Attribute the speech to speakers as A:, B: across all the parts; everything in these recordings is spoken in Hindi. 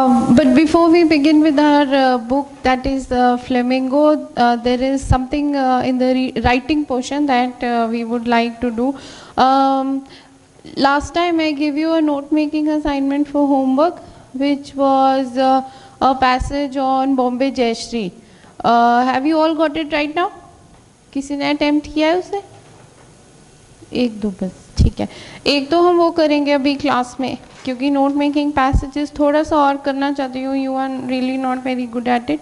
A: But before we begin with our book, that is Flamingo, there is something in the writing portion that we would like to do. Last time I gave you a note making assignment for homework, which was a passage on Bombay Jayashree. Have you all got it right now? किसी ने अटेम्प्ट किया है उसे? एक दो बस, ठीक है. एक तो हम वो करेंगे अभी क्लास में, क्योंकि नोट मेकिंग पैसेजेस थोड़ा सा और करना चाहती हूँ. You are really not very good at it.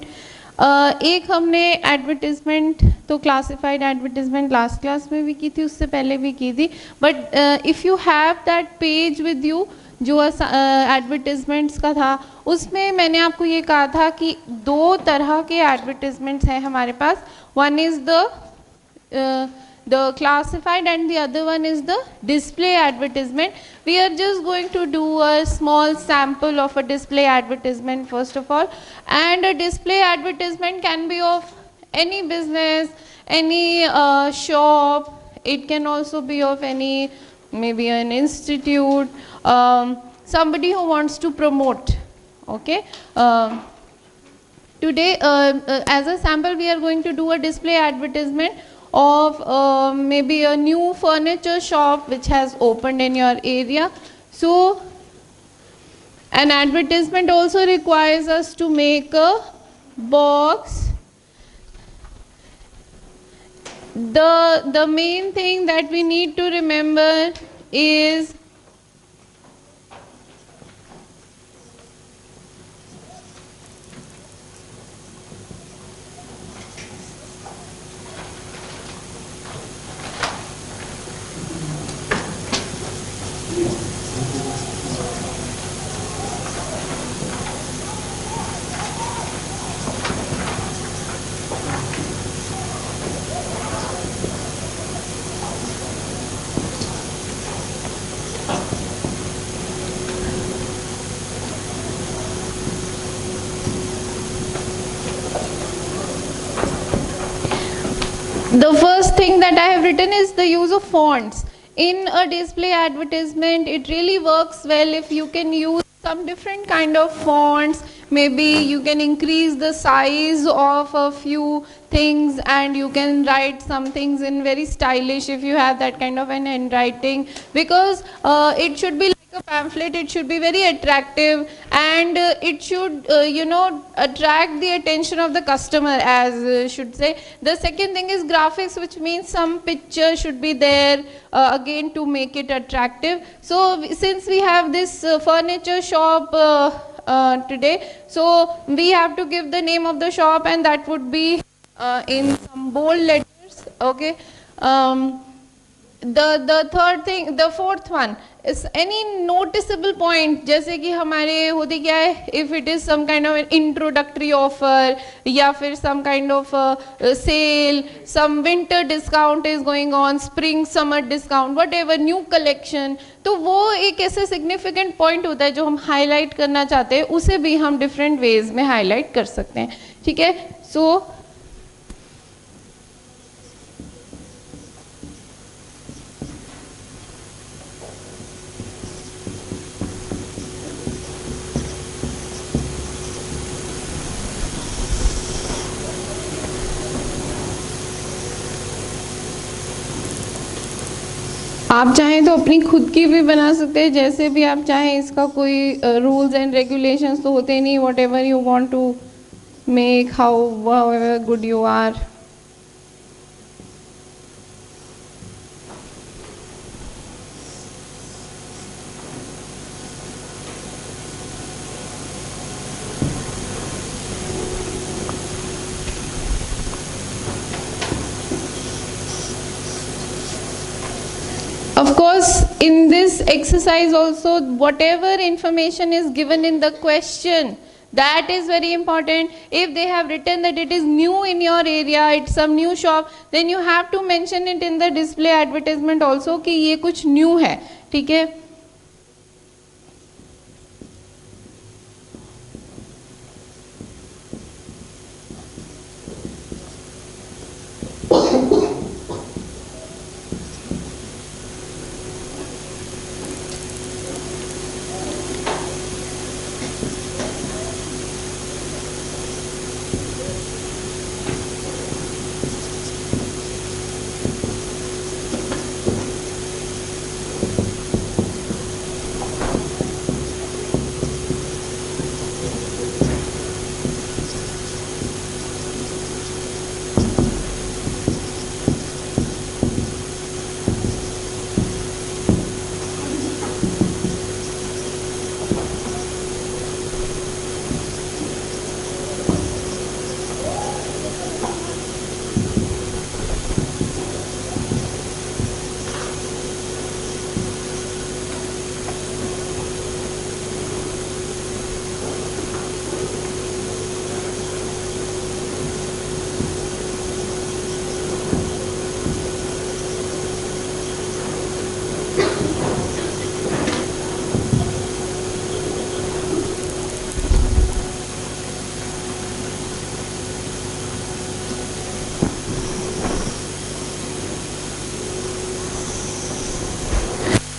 A: एक हमने एडवर्टिजमेंट, तो क्लासिफाइड एडवर्टिजमेंट लास्ट क्लास में भी की थी, उससे पहले भी की थी. But if you have that page with you जो एडवर्टिजमेंट्स का था, उसमें मैंने आपको ये कहा था कि दो तरह के एडवर्टिजमेंट्स हैं हमारे पास. One is the classified and the other one is the display advertisement. We are just going to do a small sample of a display advertisement first of all. And a display advertisement can be of any business, any shop. It can also be of any, maybe an institute, somebody who wants to promote. Okay. Today as a sample we are going to do a display advertisement of maybe a new furniture shop which has opened in your area. So an advertisement also requires us to make a box. The main thing that we need to remember is the first thing that I have written is the use of fonts. In a display advertisement, it really works well if you can use some different kind of fonts. Maybe you can increase the size of a few things and you can write some things in very stylish if you have that kind of an handwriting, because it should be a pamphlet. It should be very attractive and it should attract the attention of the customer, as should say. The second thing is graphics, which means some picture should be there again to make it attractive. So since we have this furniture shop today, so we have to give the name of the shop, and that would be in some bold letters. Okay. The third thing, the fourth one is any noticeable point. जैसे कि हमारे होते क्या है, if it is some kind of an introductory offer या फिर some kind of sale, some winter discount is going on, spring summer discount, whatever, new collection, तो वो एक ऐसे significant point होता है जो हम highlight करना चाहते हैं. उसे भी हम different ways में highlight कर सकते हैं. ठीक है. So आप चाहें तो अपनी खुद की भी बना सकते हैं, जैसे भी आप चाहें. इसका कोई रूल्स एंड रेगुलेशंस तो होते नहीं. Whatever you want to make, how good you are. Of course, in this exercise also, whatever information is given in the question, that is very important. If they have written that it is new in your area, it's some new shop, then you have to mention it in the display advertisement also कि ये कुछ new है. ठीक है.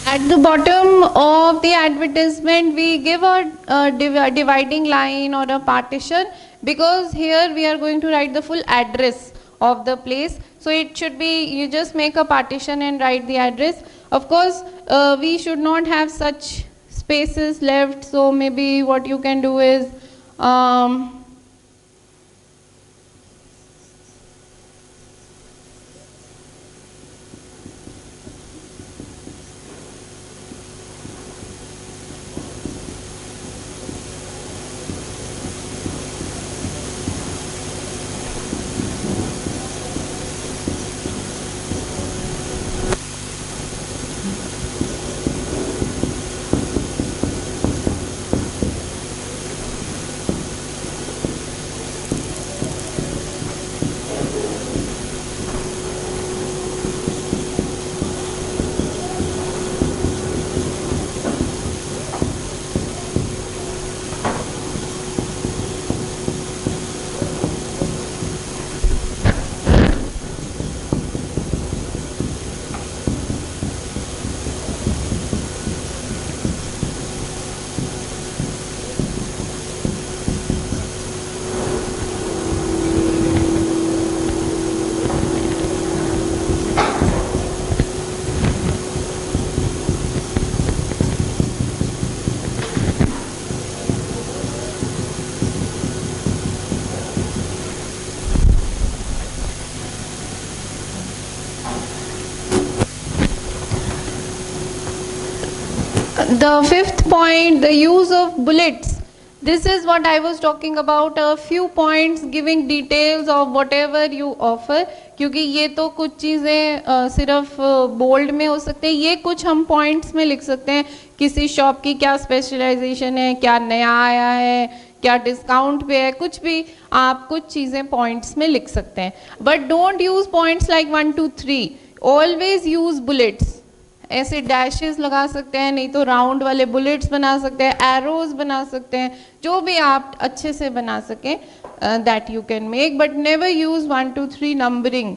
A: At the bottom of the advertisement, we give a dividing line or a partition, because here we are going to write the full address of the place. So it should be, you just make a partition and write the address. Of course, we should not have such spaces left. So maybe what you can do is, the fifth point, the use of bullets. This is what I was talking about, a few points giving details of whatever you offer. क्योंकि ये तो कुछ चीज़ें सिर्फ बोल्ड में हो सकते हैं, ये कुछ हम पॉइंट्स में लिख सकते हैं, किसी शॉप की क्या स्पेशलाइजेशन है, क्या नया आया है, क्या डिस्काउंट पे है, कुछ भी आप कुछ चीज़ें पॉइंट्स में लिख सकते हैं. But don't use points like 1 2 3, always use bullets. ऐसे डैशेस लगा सकते हैं, नहीं तो राउंड वाले बुलेट्स बना सकते हैं, एरोज बना सकते हैं, जो भी आप अच्छे से बना सकें, that you can make, but never use 1 2 3 numbering.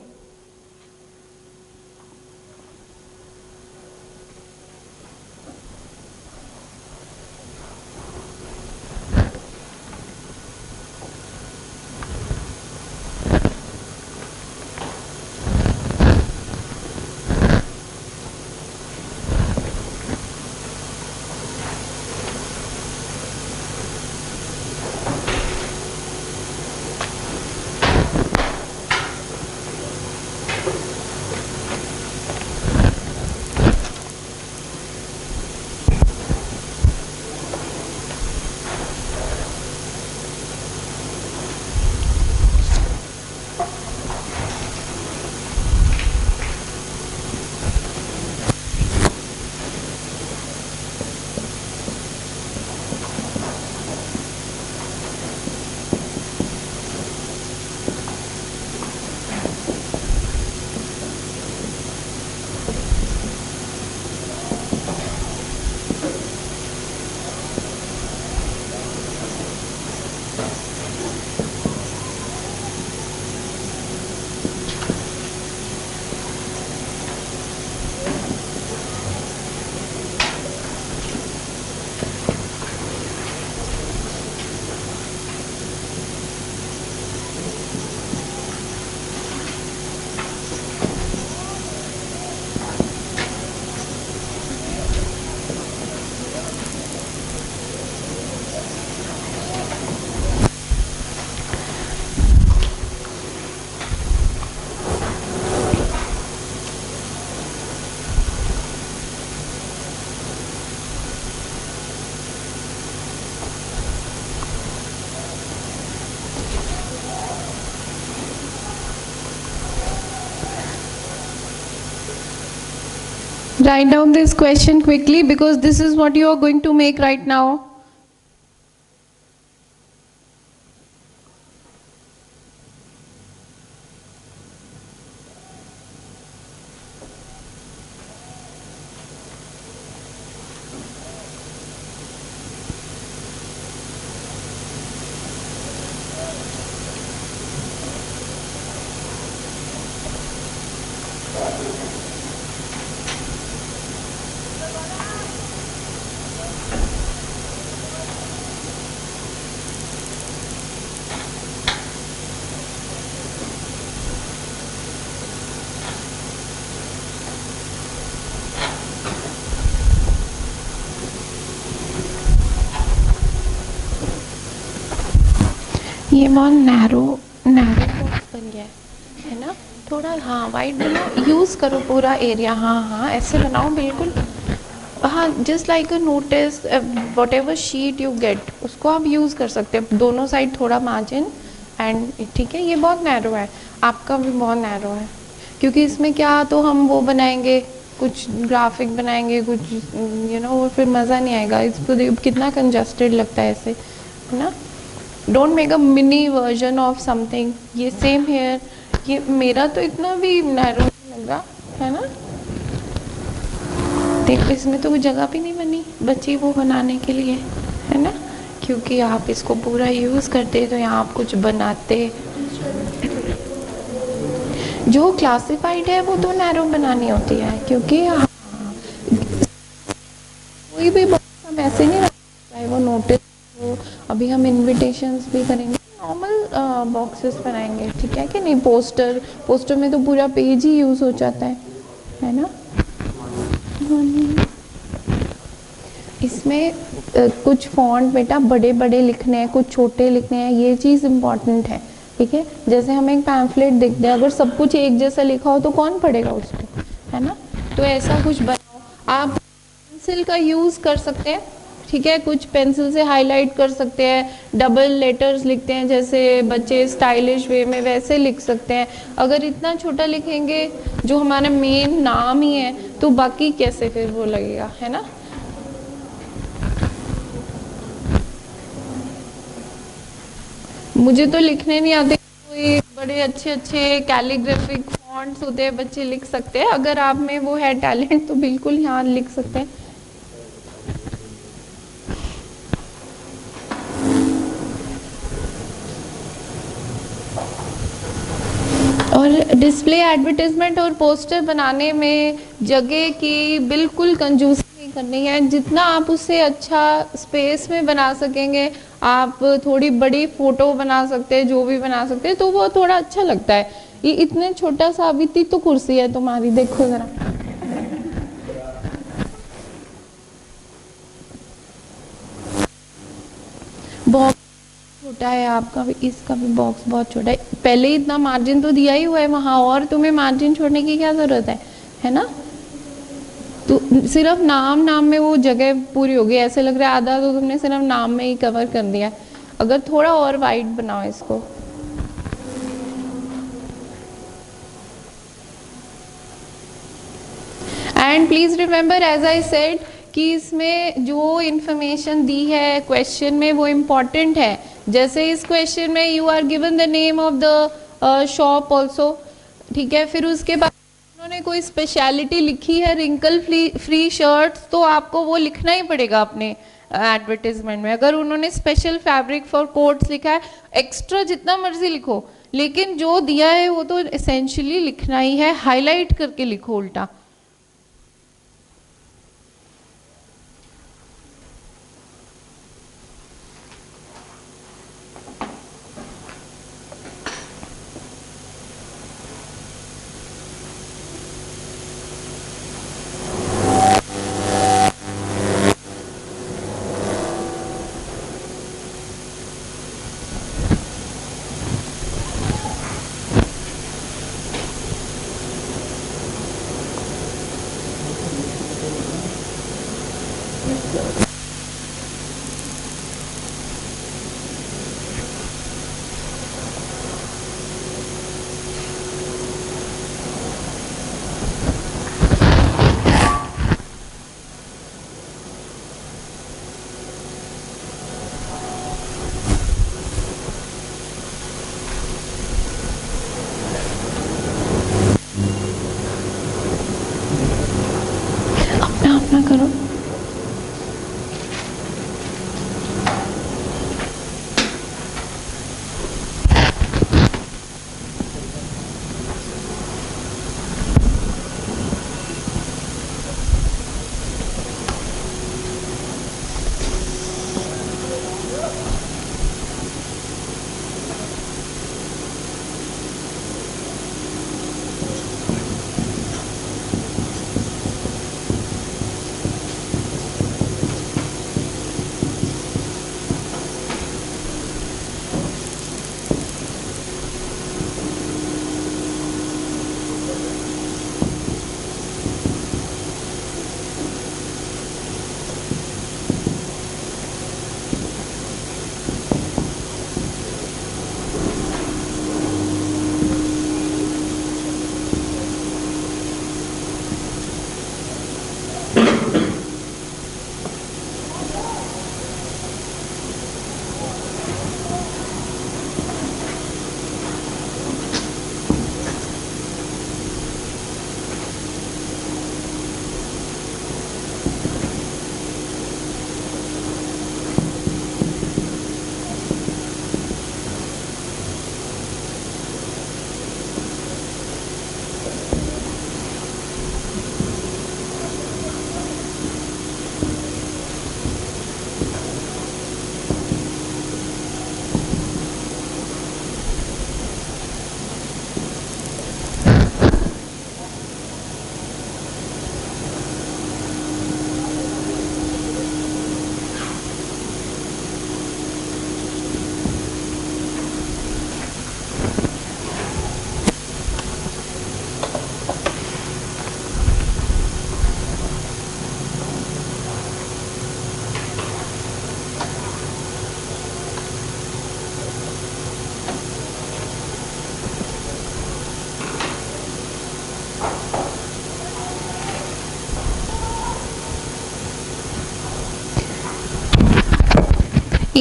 A: Write down this question quickly, because this is what you are going to make right now. ये बहुत नैरो बॉक्स बन गया है ना, थोड़ा हाँ वाइड बनाओ, यूज़ करो पूरा एरिया, हाँ हाँ ऐसे बनाओ बिल्कुल, हाँ just like a notice what ever sheet you get उसको आप यूज़ कर सकते हैं, दोनों साइड थोड़ा मार्जिन एंड ठीक है। ये बहुत नैरो है, आपका भी बहुत नैरो है, क्योंकि इसमें क्या तो हम वो बनाएंगे, कुछ ग्राफिक बनाएंगे, कुछ वो फिर मज़ा नहीं आएगा, इसको कितना कंजस्टेड लगता है ऐसे, है ना। Don't make a mini version of something. ये सेम हेयर, ये मेरा तो इतना भी नैरो नहीं लगा है ना, देखो इसमें तो कोई जगह भी नहीं बनी बची वो बनाने के लिए, है ना, क्योंकि आप इसको पूरा यूज़ करते तो यहाँ आप कुछ बनाते। जो क्लासिफाइड है वो तो नैरो बनानी होती है, क्योंकि कोई भी बॉक्स हम ऐसे नहीं रख, चाहे वो नोटिस हो, अभी हम इनविटेशंस भी करेंगे नॉर्मल बॉक्सेस बनाएंगे, ठीक है कि नहीं। पोस्टर में तो पूरा पेज ही यूज़ हो जाता है ना। इसमें कुछ फॉन्ट बेटा बड़े बड़े लिखने हैं, कुछ छोटे लिखने हैं, ये चीज़ इम्पॉर्टेंट है, ठीक है। जैसे हमें एक पैम्फलेट देखते हैं, अगर सब कुछ एक जैसा लिखा हो तो कौन पढ़ेगा उसको, है ना। तो ऐसा कुछ बनाओ। आप पेंसिल का यूज़ कर सकते हैं, ठीक है, कुछ पेंसिल से हाईलाइट कर सकते हैं, डबल लेटर्स लिखते हैं जैसे बच्चे स्टाइलिश वे में, वैसे लिख सकते हैं। अगर इतना छोटा लिखेंगे जो हमारा मेन नाम ही है तो बाकी कैसे फिर वो लगेगा, है ना। मुझे तो लिखने नहीं आते, कोई बड़े अच्छे अच्छे कैलीग्राफिक फॉन्ट्स होते हैं, बच्चे लिख सकते हैं, अगर आप में वो है टैलेंट तो बिल्कुल यहाँ लिख सकते हैं। और डिस्प्ले एडवर्टाइजमेंट और पोस्टर बनाने में जगह की बिल्कुल कंजूसी नहीं करनी है, जितना आप उससे अच्छा स्पेस में बना सकेंगे, आप थोड़ी बड़ी फोटो बना सकते हैं, जो भी बना सकते हैं, तो वो थोड़ा अच्छा लगता है। ये इतने छोटा सा अभी तो कुर्सी है तुम्हारी, देखो जरा, बहुत छोटा है आपका भी, इसका भी बॉक्स बहुत छोटा है, पहले ही इतना मार्जिन तो दिया ही हुआ है वहां, और तुम्हें मार्जिन छोड़ने की क्या जरूरत है ना। तो सिर्फ नाम में वो जगह पूरी होगी, ऐसे लग रहा है आधा तो तुमने सिर्फ नाम में ही कवर कर दिया है, अगर थोड़ा और वाइड बनाओ इसको। And please remember as I said कि इसमें जो इंफॉर्मेशन दी है क्वेश्चन में वो इम्पोर्टेंट है, जैसे इस क्वेश्चन में you are given the name of the shop also, ठीक है, फिर उसके बाद उन्होंने कोई स्पेशलिटी लिखी है रिंकल फ्री शर्ट्स, तो आपको वो लिखना ही पड़ेगा अपने एडवर्टीजमेंट में। अगर उन्होंने स्पेशल फैब्रिक फॉर कोट्स लिखा है, एक्स्ट्रा जितना मर्जी लिखो, लेकिन जो दिया है वो तो एसेंशियली लिखना ही है, हाईलाइट करके लिखो उल्टा।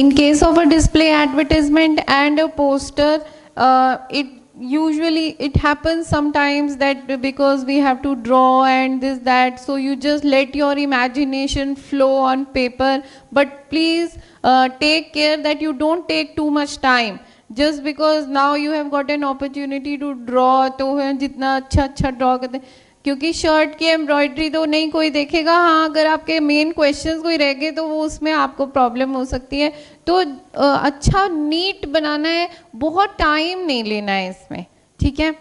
A: In case of a display advertisement and a poster, it happens sometimes that because we have to draw and this that, so you just let your imagination flow on paper, but please take care that you don't take too much time. Just because now you have got an opportunity to draw, तो जितना अच्छा अच्छा ड्रॉ करते हैं, क्योंकि शर्ट की एम्ब्रॉयडरी तो नहीं कोई देखेगा, हाँ अगर आपके मेन क्वेश्चंस कोई रह गए तो वो उसमें आपको प्रॉब्लम हो सकती है। तो अच्छा नीट बनाना है, बहुत टाइम नहीं लेना है इसमें, ठीक है,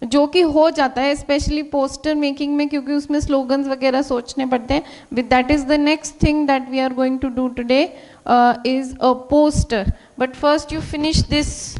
A: जो कि हो जाता है स्पेशली पोस्टर मेकिंग में, क्योंकि उसमें स्लोगन्स वगैरह सोचने पड़ते हैं। With that is the next thing that we are going to do today is a poster, but first you finish this.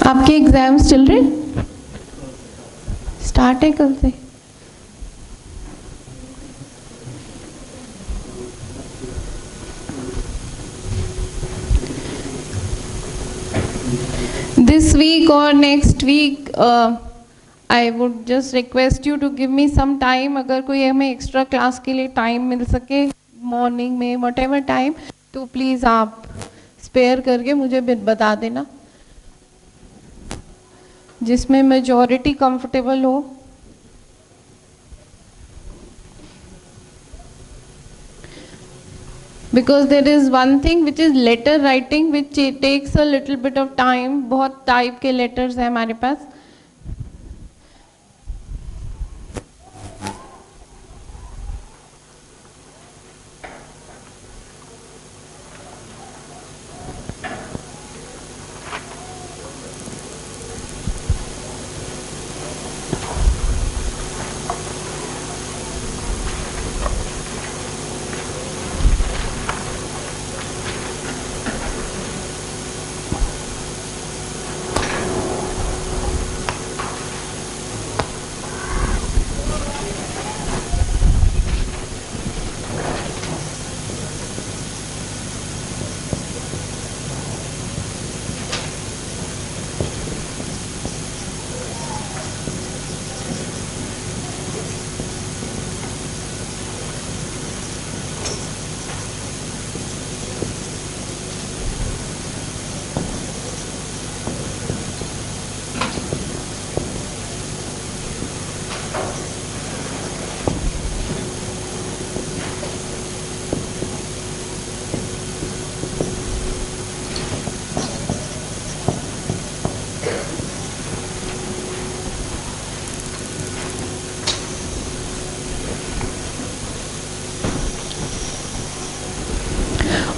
A: आपके एग्जाम्स चल रहे, स्टार्ट है कल से? This week or next week, I would just request you to give me some time. अगर कोई हमें एक्स्ट्रा क्लास के लिए टाइम मिल सके मॉर्निंग में, whatever टाइम, तो प्लीज़ आप स्पेयर करके मुझे बता देना, जिसमें मेजॉरिटी कंफर्टेबल हो। Because there is one thing which is letter writing which takes a little bit of time. बहुत टाइप के लेटर्स हैं हमारे पास।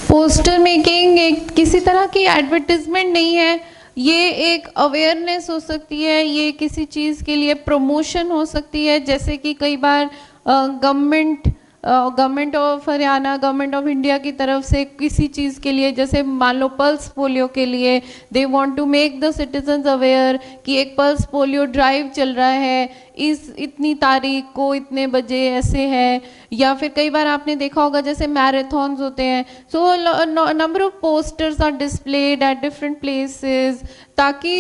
A: पोस्टर मेकिंग एक किसी तरह की एडवर्टिजमेंट नहीं है, ये एक अवेयरनेस हो सकती है, ये किसी चीज़ के लिए प्रमोशन हो सकती है। जैसे कि कई बार government of Haryana, government of India की तरफ से किसी चीज़ के लिए, जैसे मान लो पल्स पोलियो के लिए, they want to make the citizens aware कि एक पल्स पोलियो ड्राइव चल रहा है, इतनी तारीख को इतने बजे ऐसे है। या फिर कई बार आपने देखा होगा जैसे मैराथन्स होते हैं, so number of posters are displayed at different places, ताकि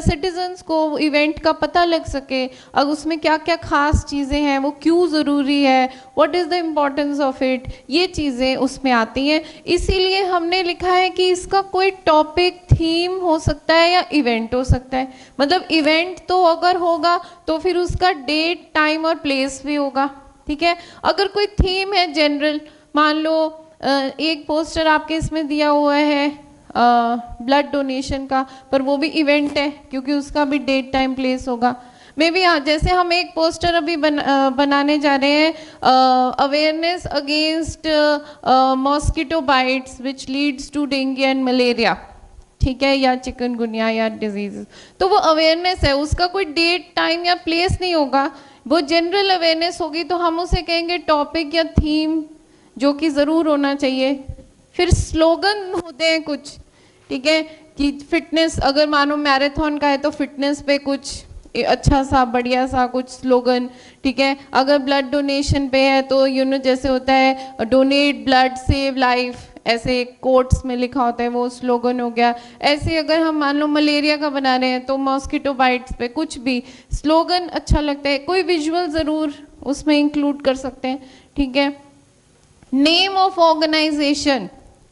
A: सिटीजन्स को इवेंट का पता लग सके, अब उसमें क्या क्या खास चीज़ें हैं, वो क्यों ज़रूरी है, what is the importance of it, ये चीज़ें उसमें आती हैं। इसीलिए हमने लिखा है कि इसका कोई टॉपिक, थीम हो सकता है या इवेंट हो सकता है। मतलब इवेंट तो अगर होगा तो फिर उसका डेट, टाइम और प्लेस भी होगा, ठीक है। अगर कोई थीम है जनरल, मान लो एक पोस्टर आपके इसमें दिया हुआ है ब्लड डोनेशन का, पर वो भी इवेंट है क्योंकि उसका भी डेट, टाइम, प्लेस होगा। मे बी जैसे हम एक पोस्टर अभी बनाने जा रहे हैं, awareness against mosquito bites which leads to dengue and malaria, ठीक है, या चिकनगुनिया या डिजीज। तो वो अवेयरनेस है, उसका कोई डेट टाइम या प्लेस नहीं होगा, वो जनरल अवेयरनेस होगी। तो हम उसे कहेंगे टॉपिक या थीम, जो कि ज़रूर होना चाहिए। फिर स्लोगन होते हैं कुछ, ठीक है, कि फिटनेस, अगर मानो मैराथन का है तो फिटनेस पे कुछ अच्छा सा बढ़िया सा कुछ स्लोगन, ठीक है। अगर ब्लड डोनेशन पे है तो जैसे होता है डोनेट ब्लड सेव लाइफ, ऐसे कोट्स में लिखा होता है, वो स्लोगन हो गया। ऐसे अगर हम मान लो मलेरिया का बना रहे हैं तो मॉस्किटो बाइट्स पे कुछ भी स्लोगन अच्छा लगता है, कोई विजुअल ज़रूर उसमें इंक्लूड कर सकते हैं, ठीक है। नेम ऑफ ऑर्गेनाइजेशन,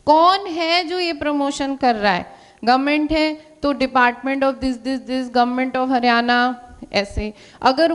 A: कौन है जो ये प्रमोशन कर रहा है, गवर्नमेंट है तो department of this this this, government of Haryana, ऐसे। अगर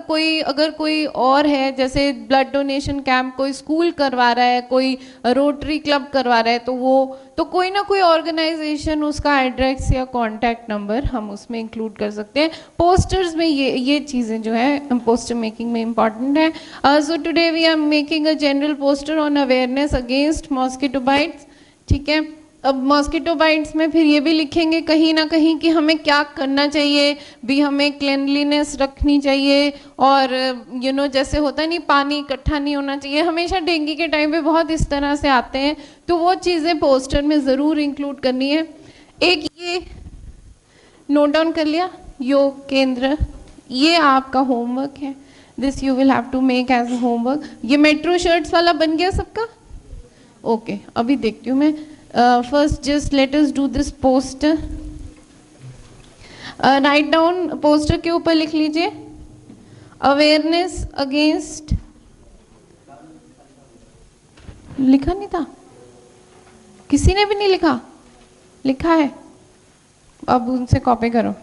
A: कोई और है, जैसे ब्लड डोनेशन कैंप कोई स्कूल करवा रहा है, कोई रोटरी क्लब करवा रहा है, तो कोई ना कोई ऑर्गेनाइजेशन, उसका एड्रेस या कॉन्टैक्ट नंबर हम उसमें इंक्लूड कर सकते हैं। पोस्टर्स में ये चीज़ें जो है पोस्टर मेकिंग में इम्पॉर्टेंट है। So today we are making a general poster on awareness against mosquito bites, ठीक है। अब मॉस्किटो बाइट्स में फिर ये भी लिखेंगे कहीं ना कहीं कि हमें क्या करना चाहिए भी, हमें क्लिनलीनेस रखनी चाहिए, और जैसे होता नहीं, पानी इकट्ठा नहीं होना चाहिए। हमेशा डेंगू के टाइम पे बहुत इस तरह से आते हैं, तो वो चीज़ें पोस्टर में ज़रूर इंक्लूड करनी है। एक ये नोट डाउन कर लिया, योग केंद्र, ये आपका होमवर्क है, this you will have to make as homework. ये मेट्रो शर्ट्स वाला बन गया सबका? ओके, अभी देखती हूँ मैं। First just let us do this poster. Write down, poster के ऊपर लिख लीजिए अवेयरनेस अगेंस्ट, लिखा नहीं था, किसी ने भी नहीं लिखा, लिखा है, अब उनसे कॉपी करो।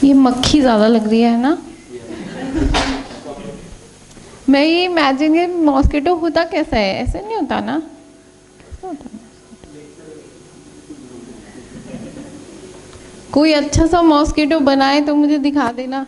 A: ये मक्खी ज़्यादा लग रही है ना? मैं ये इमेजिन, ये मॉस्किटो होता कैसा है, ऐसे नहीं होता ना? कैसा होता है? कोई अच्छा सा मॉस्किटो बनाए तो मुझे दिखा देना।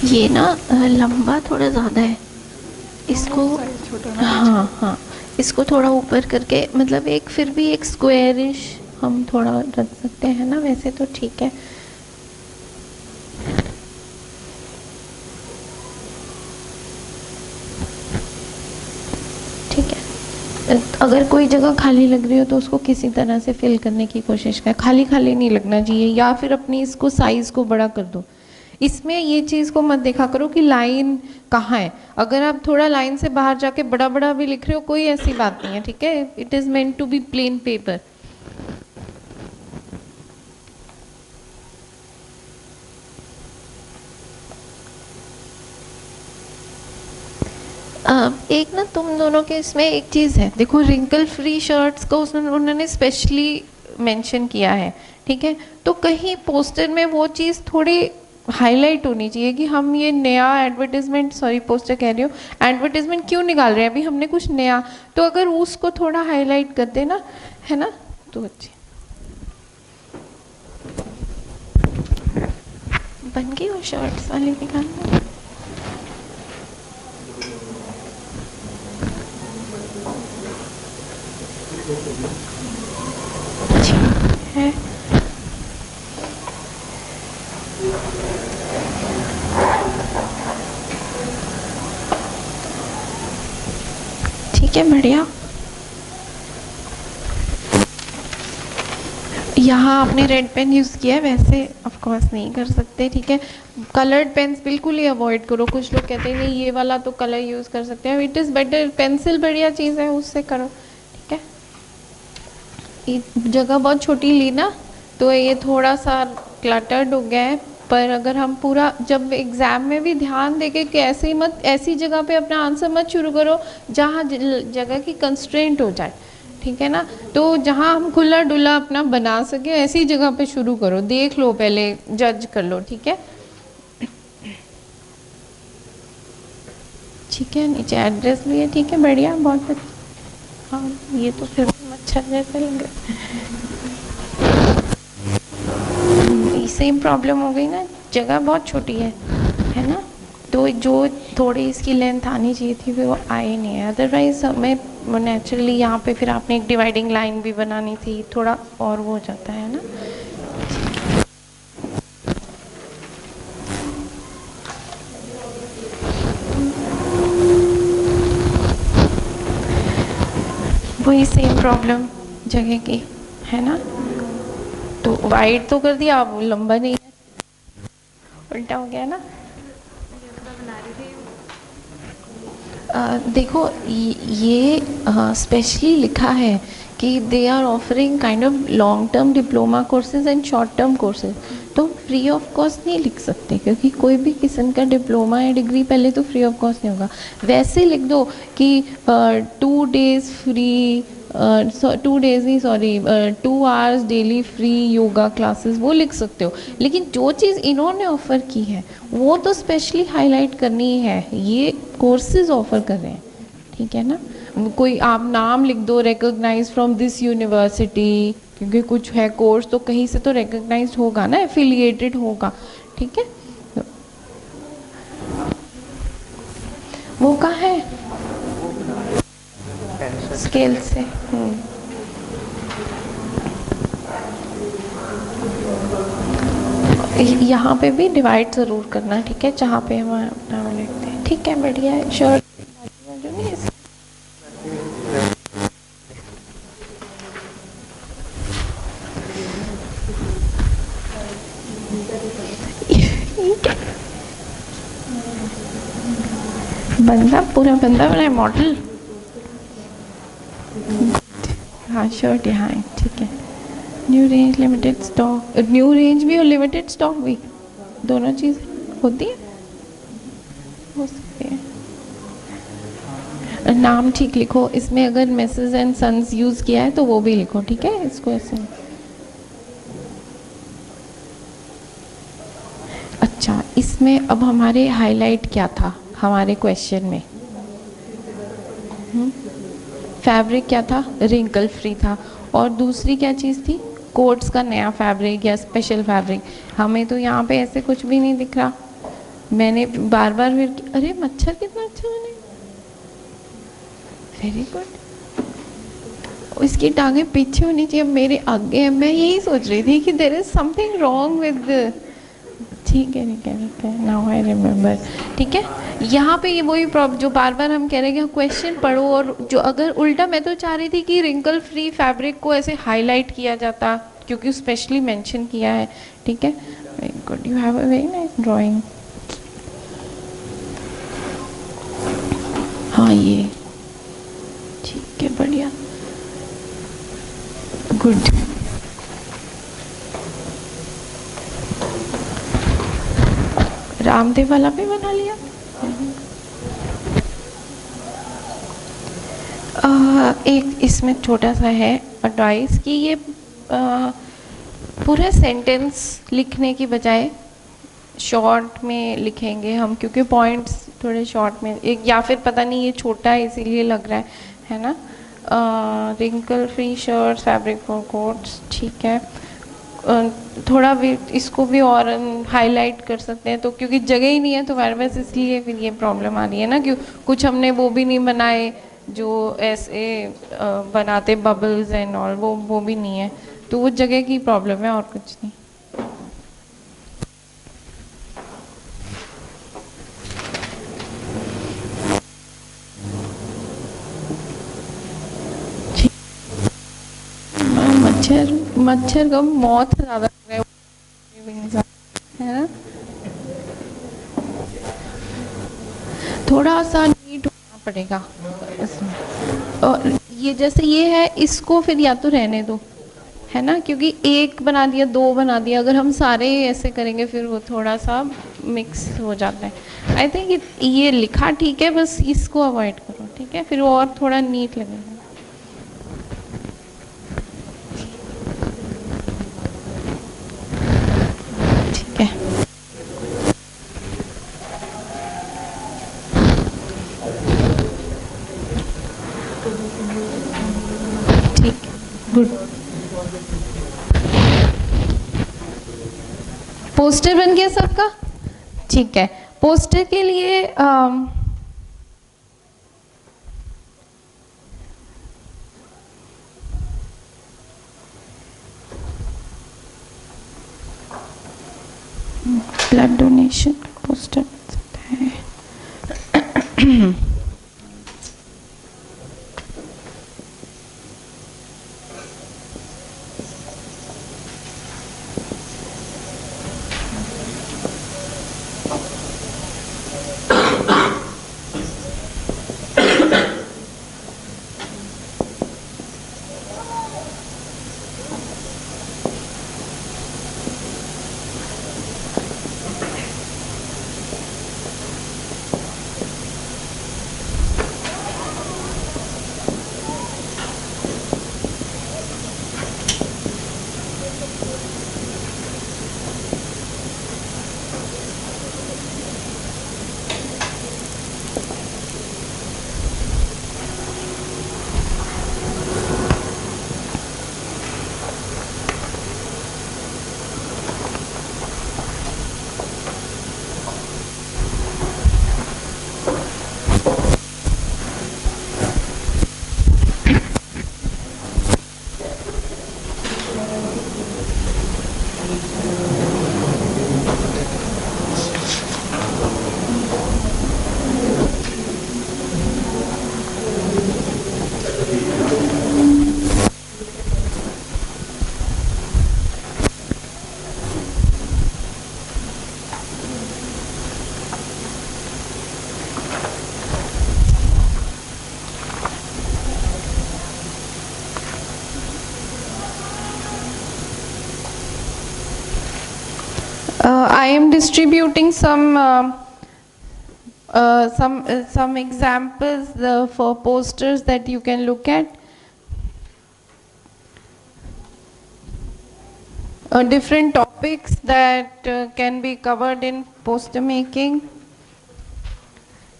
B: ये ना लंबा थोड़ा ज़्यादा है, इसको हाँ हाँ इसको थोड़ा ऊपर करके, मतलब एक फिर भी एक स्क्वायरिश हम थोड़ा रख सकते हैं ना, वैसे तो ठीक है। ठीक है, अगर कोई जगह खाली लग रही हो तो उसको किसी तरह से फिल करने की कोशिश करें, खाली खाली नहीं लगना चाहिए, या फिर अपनी इसको साइज़ को बड़ा कर दो। इसमें ये चीज़ को मत देखा करो कि लाइन कहाँ है, अगर आप थोड़ा लाइन से बाहर जाके बड़ा बड़ा भी लिख रहे हो कोई ऐसी बात नहीं है, ठीक है। It is meant to be plain paper. एक ना तुम दोनों के इसमें एक चीज़ है, देखो रिंकल फ्री शर्ट्स को उन्होंने स्पेशली मेंशन किया है, ठीक है। तो कहीं पोस्टर में वो चीज़ थोड़ी हाईलाइट होनी चाहिए कि हम ये नया एडवर्टीजमेंट, सॉरी पोस्टर कह रही हूँ, एडवर्टीजमेंट क्यों निकाल रहे हैं, अभी हमने कुछ नया, तो अगर उसको थोड़ा हाईलाइट कर देना, है ना, तो अच्छी बन गई वो शर्ट्स वाली निकालना। है ठीक है, बढ़िया। यहाँ आपने रेड पेन यूज़ किया है, वैसे ऑफ कोर्स नहीं कर सकते, ठीक है। कलर्ड पेन्स बिल्कुल ही अवॉइड करो, कुछ लोग कहते हैं नहीं ये वाला तो कलर यूज़ कर सकते हैं, इट इज़ बेटर, पेंसिल बढ़िया चीज़ है, उससे करो, ठीक है। जगह बहुत छोटी ली ना, तो ये थोड़ा सा क्लटर्ड हो गया है, पर अगर हम पूरा जब एग्ज़ाम में भी ध्यान देके कि ऐसे मत, ऐसी जगह पे अपना आंसर मत शुरू करो जहाँ जगह की कंस्ट्रेंट हो जाए, ठीक है ना। तो जहाँ हम खुला डुला अपना बना सके ऐसी जगह पे शुरू करो, देख लो पहले, जज कर लो, ठीक है। ठीक है, नीचे एड्रेस भी है, ठीक है, बढ़िया, बहुत अच्छा। हाँ ये तो फिर भी मच्छर जैसे लग रहा है। सेम प्रॉब्लम हो गई ना, जगह बहुत छोटी है ना, तो जो थोड़ी इसकी लेंथ आनी चाहिए थी वो आई नहीं है। अदरवाइज हमें नेचुरली यहाँ पे फिर आपने एक डिवाइडिंग लाइन भी बनानी थी, थोड़ा और वो हो जाता है ना। वही सेम प्रॉब्लम जगह की है ना, तो वाइड तो कर दिया, अब लंबा नहीं है, उल्टा हो गया ना। देखो ये स्पेशली लिखा है कि they are offering kind of long term diploma courses and short term courses, तो फ्री ऑफ कॉस्ट नहीं लिख सकते, क्योंकि कोई भी किस्म का डिप्लोमा या डिग्री पहले तो फ्री ऑफ कॉस्ट नहीं होगा। वैसे लिख दो कि 2 days फ्री, 2 days नहीं sorry 2 hours daily free yoga classes, वो लिख सकते हो। लेकिन जो चीज़ इन्होंने ऑफ़र की है वो तो स्पेशली हाईलाइट करनी है, ये कोर्सेज ऑफ़र कर रहे हैं, ठीक है ना। कोई आप नाम लिख दो, रिकॉग्नाइज फ्रॉम दिस यूनिवर्सिटी, क्योंकि कुछ है कोर्स तो कहीं से तो रिकॉग्नाइज होगा ना, एफिलिएटेड होगा, ठीक है। वो कहाँ है स्केल से। यहाँ पे भी डिवाइड ज़रूर करना, ठीक है, जहाँ पे हम अपना वो लिखते हैं, ठीक है, बढ़िया है। शर्ट जो नहीं है बंदा, पूरा बंदा बनाए मॉडल। हाँ शर्ट यहाँ है, ठीक है। New range limited stock, new range भी और लिमिटेड स्टॉक भी, दोनों चीज़ होती है, हो सकती है। नाम ठीक लिखो इसमें, अगर मिसेस एंड सन्स यूज़ किया है तो वो भी लिखो, ठीक है, इसको ऐसे। अच्छा, इसमें अब हमारे हाईलाइट क्या था हमारे क्वेश्चन में, फैब्रिक क्या था, रिंकल फ्री था, और दूसरी क्या चीज़ थी, कोट्स का नया फैब्रिक या स्पेशल फैब्रिक। हमें तो यहाँ पे ऐसे कुछ भी नहीं दिख रहा, मैंने बार बार फिर, अरे मच्छर कितना अच्छा बने, वेरी गुड। इसकी टांगे पीछे होनी चाहिए, मेरे आगे है, मैं यही सोच रही थी कि there is something wrong with, ठीक है ठीक है ठीक है, नाउ आई रिमेम्बर, ठीक है। यहाँ पे ये वही प्रॉब्लम जो बार बार हम कह रहे हैं कि क्वेश्चन पढ़ो, और जो अगर उल्टा, मैं तो चाह रही थी कि रिंकल फ्री फैब्रिक को ऐसे हाईलाइट किया जाता, क्योंकि स्पेशली मेंशन किया है, ठीक है। Very good, you have a very nice drawing. हाँ ये ठीक है, बढ़िया, गुड। रामदेव वाला भी बना लिया। एक इसमें छोटा सा है एडवाइस कि ये पूरा सेंटेंस लिखने की बजाय शॉर्ट में लिखेंगे हम, क्योंकि पॉइंट्स थोड़े शॉर्ट में, एक या फिर पता नहीं ये छोटा है इसीलिए लग रहा है ना। Wrinkle free shirts, fabric for coats, ठीक है। थोड़ा भी इसको भी और हाईलाइट कर सकते हैं, तो क्योंकि जगह ही नहीं है तो हमारे पास, इसलिए फिर ये प्रॉब्लम आ रही है ना, क्यों कुछ हमने वो भी नहीं बनाए जो ऐसे बनाते बबल्स एंड ऑल, वो भी नहीं है, तो वो जगह की प्रॉब्लम है और कुछ नहीं। मच्छर का मौत ज़्यादा लग रहा है ना, थोड़ा सा नीट होना पड़ेगा इसमें। और ये जैसे ये है, इसको फिर या तो रहने दो, है ना, क्योंकि एक बना दिया, दो बना दिया, अगर हम सारे ऐसे करेंगे फिर वो थोड़ा सा मिक्स हो जाता है। आई थिंक ये लिखा ठीक है, बस इसको अवॉइड करो, ठीक है, फिर वो और थोड़ा नीट लगेगा। ठीक है, ठीक, गुड। पोस्टर बन गया सबका? ठीक है। पोस्टर के लिए ब्लड डोनेशन पोस्टर बन सकता है। I am distributing some examples for posters that you can look at. Different topics that can be covered in poster making.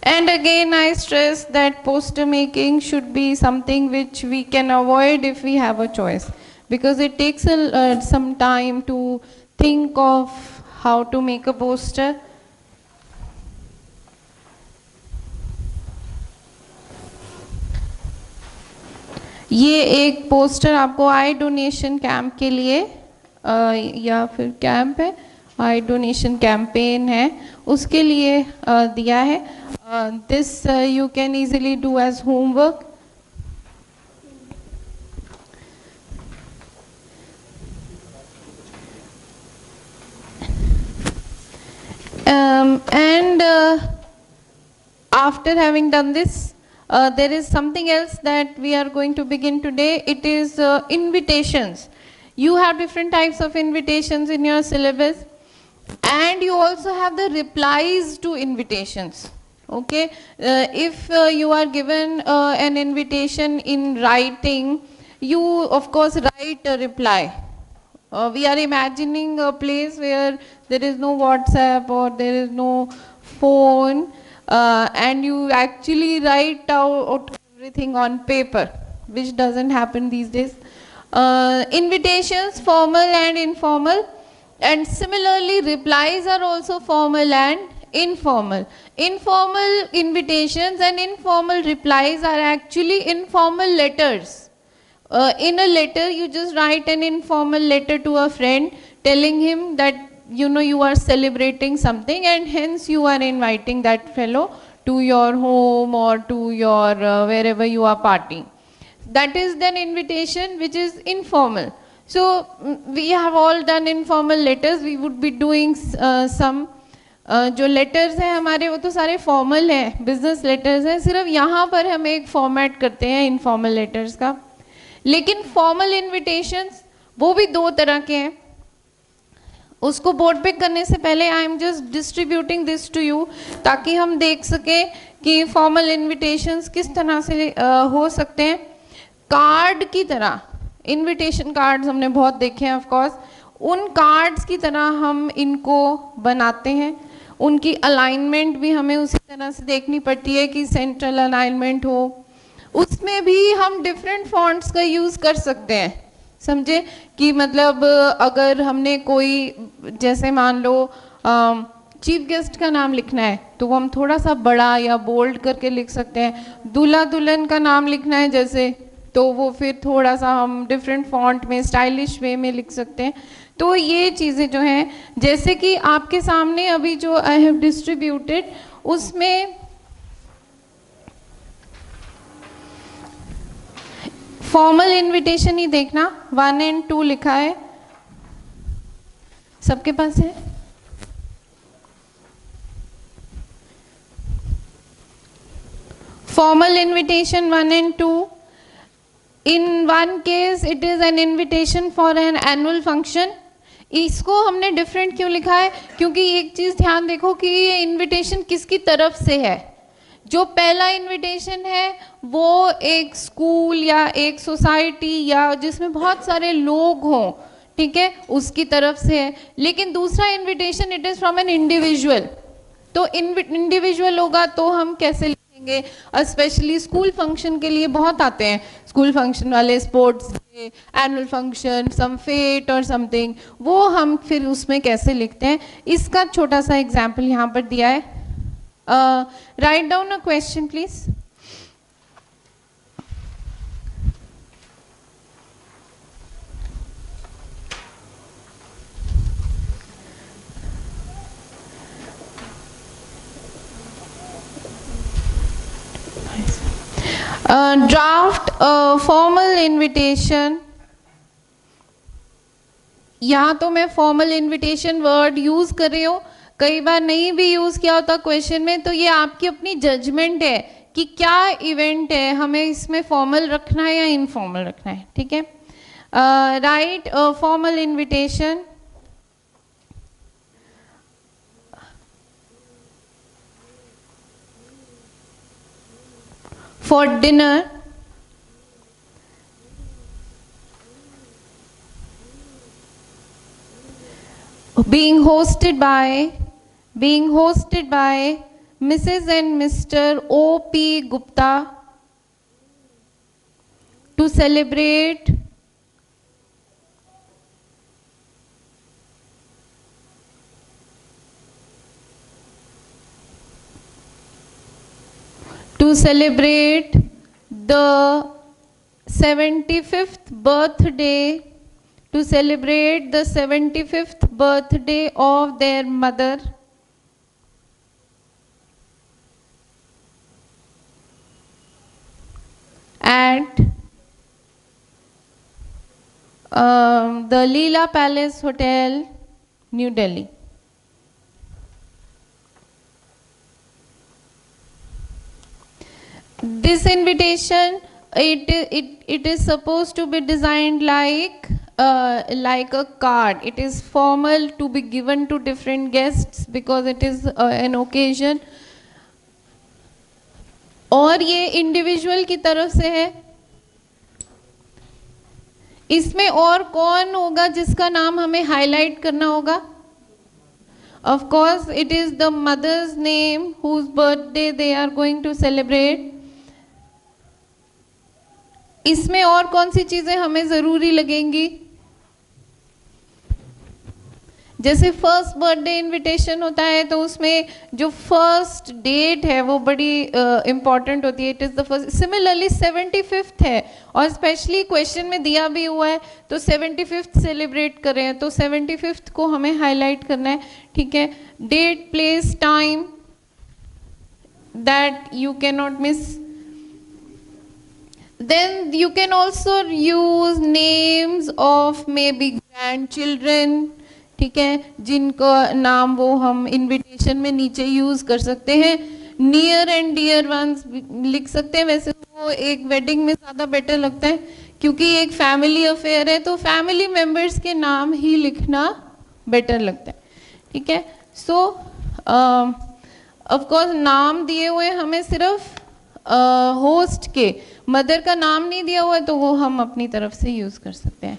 B: And again, I stress that poster making should be something which we can avoid if we have a choice, because it takes some time to think of how to make a poster. ये एक पोस्टर आपको आई डोनेशन कैंप के लिए या फिर कैंप है, आई डोनेशन कैंपेन है, उसके लिए दिया है. This you can easily do as homework. And after having done this, there is something else that we are going to begin today. It is invitations. You have different types of invitations in your syllabus, and you also have the replies to invitations. Okay, if you are given an invitation in writing, you of course write a reply. We are imagining a place where there is no WhatsApp or there is no phone, and you actually write out everything on paper, which doesn't happen these days. Invitations, formal and informal, and similarly replies are also formal and informal. Informal invitations and informal replies are actually informal letters. In a letter, you just write an informal letter to a friend telling him that you are celebrating something, and hence you are inviting that fellow to your home or to your wherever you are partying. That is then invitation which is informal. So we have all done informal letters. We would be doing some जो लेटर्स हैं हमारे वो तो सारे फॉर्मल हैं, बिजनेस लेटर्स हैं. सिर्फ यहाँ पर हम एक फॉर्मेट करते हैं इनफॉर्मल लेटर्स का. लेकिन फॉर्मल इनविटेशंस वो भी दो तरह के हैं. उसको बोर्ड पे करने से पहले I am just distributing this to you, ताकि हम देख सके कि फॉर्मल इनविटेशंस किस तरह से हो सकते हैं. कार्ड की तरह, इनविटेशन कार्ड्स हमने बहुत देखे हैं ऑफ कोर्स, उन कार्ड्स की तरह हम इनको बनाते हैं. उनकी अलाइनमेंट भी हमें उसी तरह से देखनी पड़ती है कि सेंट्रल अलाइनमेंट हो,
A: उसमें भी हम डिफरेंट फॉन्ट्स का यूज कर सकते हैं, समझे? कि मतलब अगर हमने कोई, जैसे मान लो चीफ गेस्ट का नाम लिखना है तो वो हम थोड़ा सा बड़ा या बोल्ड करके लिख सकते हैं। दूल्हा दुल्हन का नाम लिखना है जैसे, तो वो फिर थोड़ा सा हम डिफरेंट फॉन्ट में स्टाइलिश वे में लिख सकते हैं। तो ये चीज़ें जो हैं, जैसे कि आपके सामने अभी जो आई हैव डिस्ट्रीब्यूटेड, उसमें फॉर्मल इनविटेशन ही देखना, 1 और 2 लिखा है, सबके पास है? फॉर्मल इनविटेशन 1 और 2, in one case it is an invitation for an annual function. इसको हमने डिफरेंट क्यों लिखा है? क्योंकि एक चीज ध्यान देखो कि ये इनविटेशन किसकी तरफ से है। जो पहला इनविटेशन है वो एक स्कूल या एक सोसाइटी या जिसमें बहुत सारे लोग हों, ठीक है, उसकी तरफ से है। लेकिन दूसरा invitation it is from an individual. तो इंडिविजुअल होगा तो हम कैसे लिखेंगे? स्पेशली स्कूल फंक्शन के लिए बहुत आते हैं स्कूल फंक्शन वाले, स्पोर्ट्स डे, एनुअल फंक्शन, सम फेट और समथिंग, वो हम फिर उसमें कैसे लिखते हैं? इसका छोटा सा एग्जाम्पल यहाँ पर दिया है। Write down a question please. Draft formal invitation. यहाँ तो मैं फॉर्मल इनविटेशन वर्ड यूज कर रही हूँ, कई बार नहीं भी यूज किया होता क्वेश्चन में, तो ये आपकी अपनी जजमेंट है कि क्या इवेंट है, हमें इसमें फॉर्मल रखना है या इनफॉर्मल रखना है, ठीक है? Right formal invitation. for dinner being hosted by Mrs. and Mr. O.P. Gupta to celebrate the 75th birthday of their mother at the Leela Palace Hotel, New Delhi. This invitation, it is supposed to be designed like a card. It is formal to be given to different guests because it is an occasion. और ये इंडिविजुअल की तरफ से है। इसमें और कौन होगा जिसका नाम हमें हाईलाइट करना होगा? Of course, it is the mother's name whose birthday they are going to celebrate. इसमें और कौन सी चीजें हमें जरूरी लगेंगी? जैसे फर्स्ट बर्थडे इनविटेशन होता है तो उसमें जो फर्स्ट डेट है वो बड़ी इंपॉर्टेंट होती है, it is the first. Similarly 75th है और स्पेशली क्वेश्चन में दिया भी हुआ है, तो 75th सेलिब्रेट कर रहे हैं तो 75th को हमें हाईलाइट करना है, ठीक है? Date, place, time that you can not miss. Then you can also use names of maybe grandchildren, ठीक है, जिनको नाम वो हम इनविटेशन में नीचे यूज कर सकते हैं। नियर एंड डियर वंस लिख सकते हैं, वैसे वो एक वेडिंग में ज़्यादा बेटर लगता है क्योंकि एक फैमिली अफेयर है, तो फैमिली मेंबर्स के नाम ही लिखना बेटर लगता है, ठीक है? सो ऑफ कोर्स नाम दिए हुए हमें सिर्फ होस्ट के, मदर का नाम नहीं दिया हुआ है तो वो हम अपनी तरफ से यूज कर सकते हैं।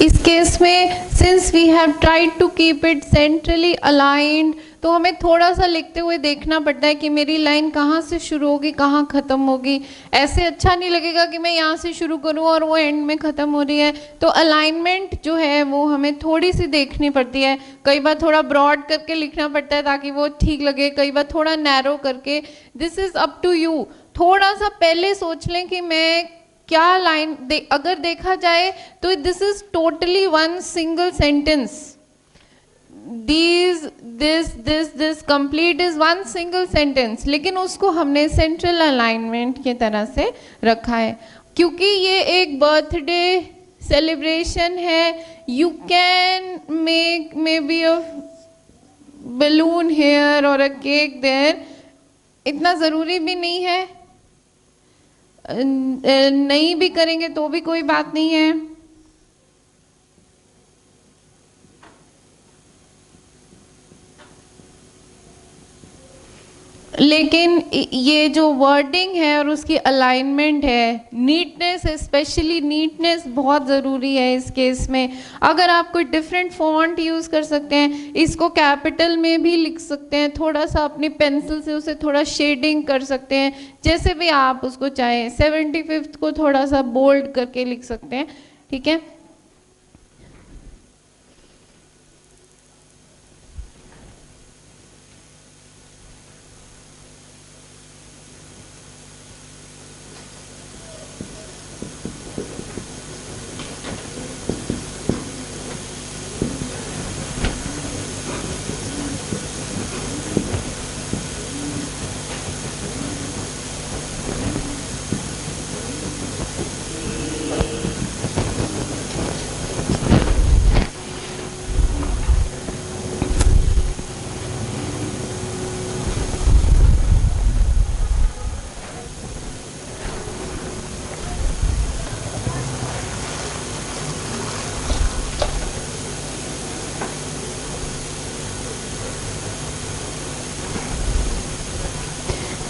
A: इस केस में since we have tried to keep it centrally aligned, तो हमें थोड़ा सा लिखते हुए देखना पड़ता है कि मेरी लाइन कहाँ से शुरू होगी कहाँ ख़त्म होगी। ऐसे अच्छा नहीं लगेगा कि मैं यहाँ से शुरू करूँ और वो एंड में ख़त्म हो रही है। तो अलाइनमेंट जो है वो हमें थोड़ी सी देखनी पड़ती है। कई बार थोड़ा ब्रॉड करके लिखना पड़ता है ताकि वो ठीक लगे, कई बार थोड़ा नैरो करके। This is up to you. थोड़ा सा पहले सोच लें कि मैं क्या लाइन अगर देखा जाए तो this is totally one single sentence. This complete is one single sentence, लेकिन उसको हमने सेंट्रल अलाइनमेंट की तरह से रखा है क्योंकि ये एक बर्थडे सेलिब्रेशन है। You can make maybe a balloon here और अ केक देयर, इतना ज़रूरी भी नहीं है। नहीं भी करेंगे तो भी कोई बात नहीं है। लेकिन ये जो वर्डिंग है और उसकी अलाइनमेंट है, नीटनेस, स्पेशली नीटनेस बहुत ज़रूरी है इस केस में। अगर आप कोई डिफरेंट फॉन्ट यूज़ कर सकते हैं, इसको कैपिटल में भी लिख सकते हैं, थोड़ा सा अपनी पेंसिल से उसे थोड़ा शेडिंग कर सकते हैं, जैसे भी आप उसको चाहें। 75th को थोड़ा सा बोल्ड करके लिख सकते हैं, ठीक है।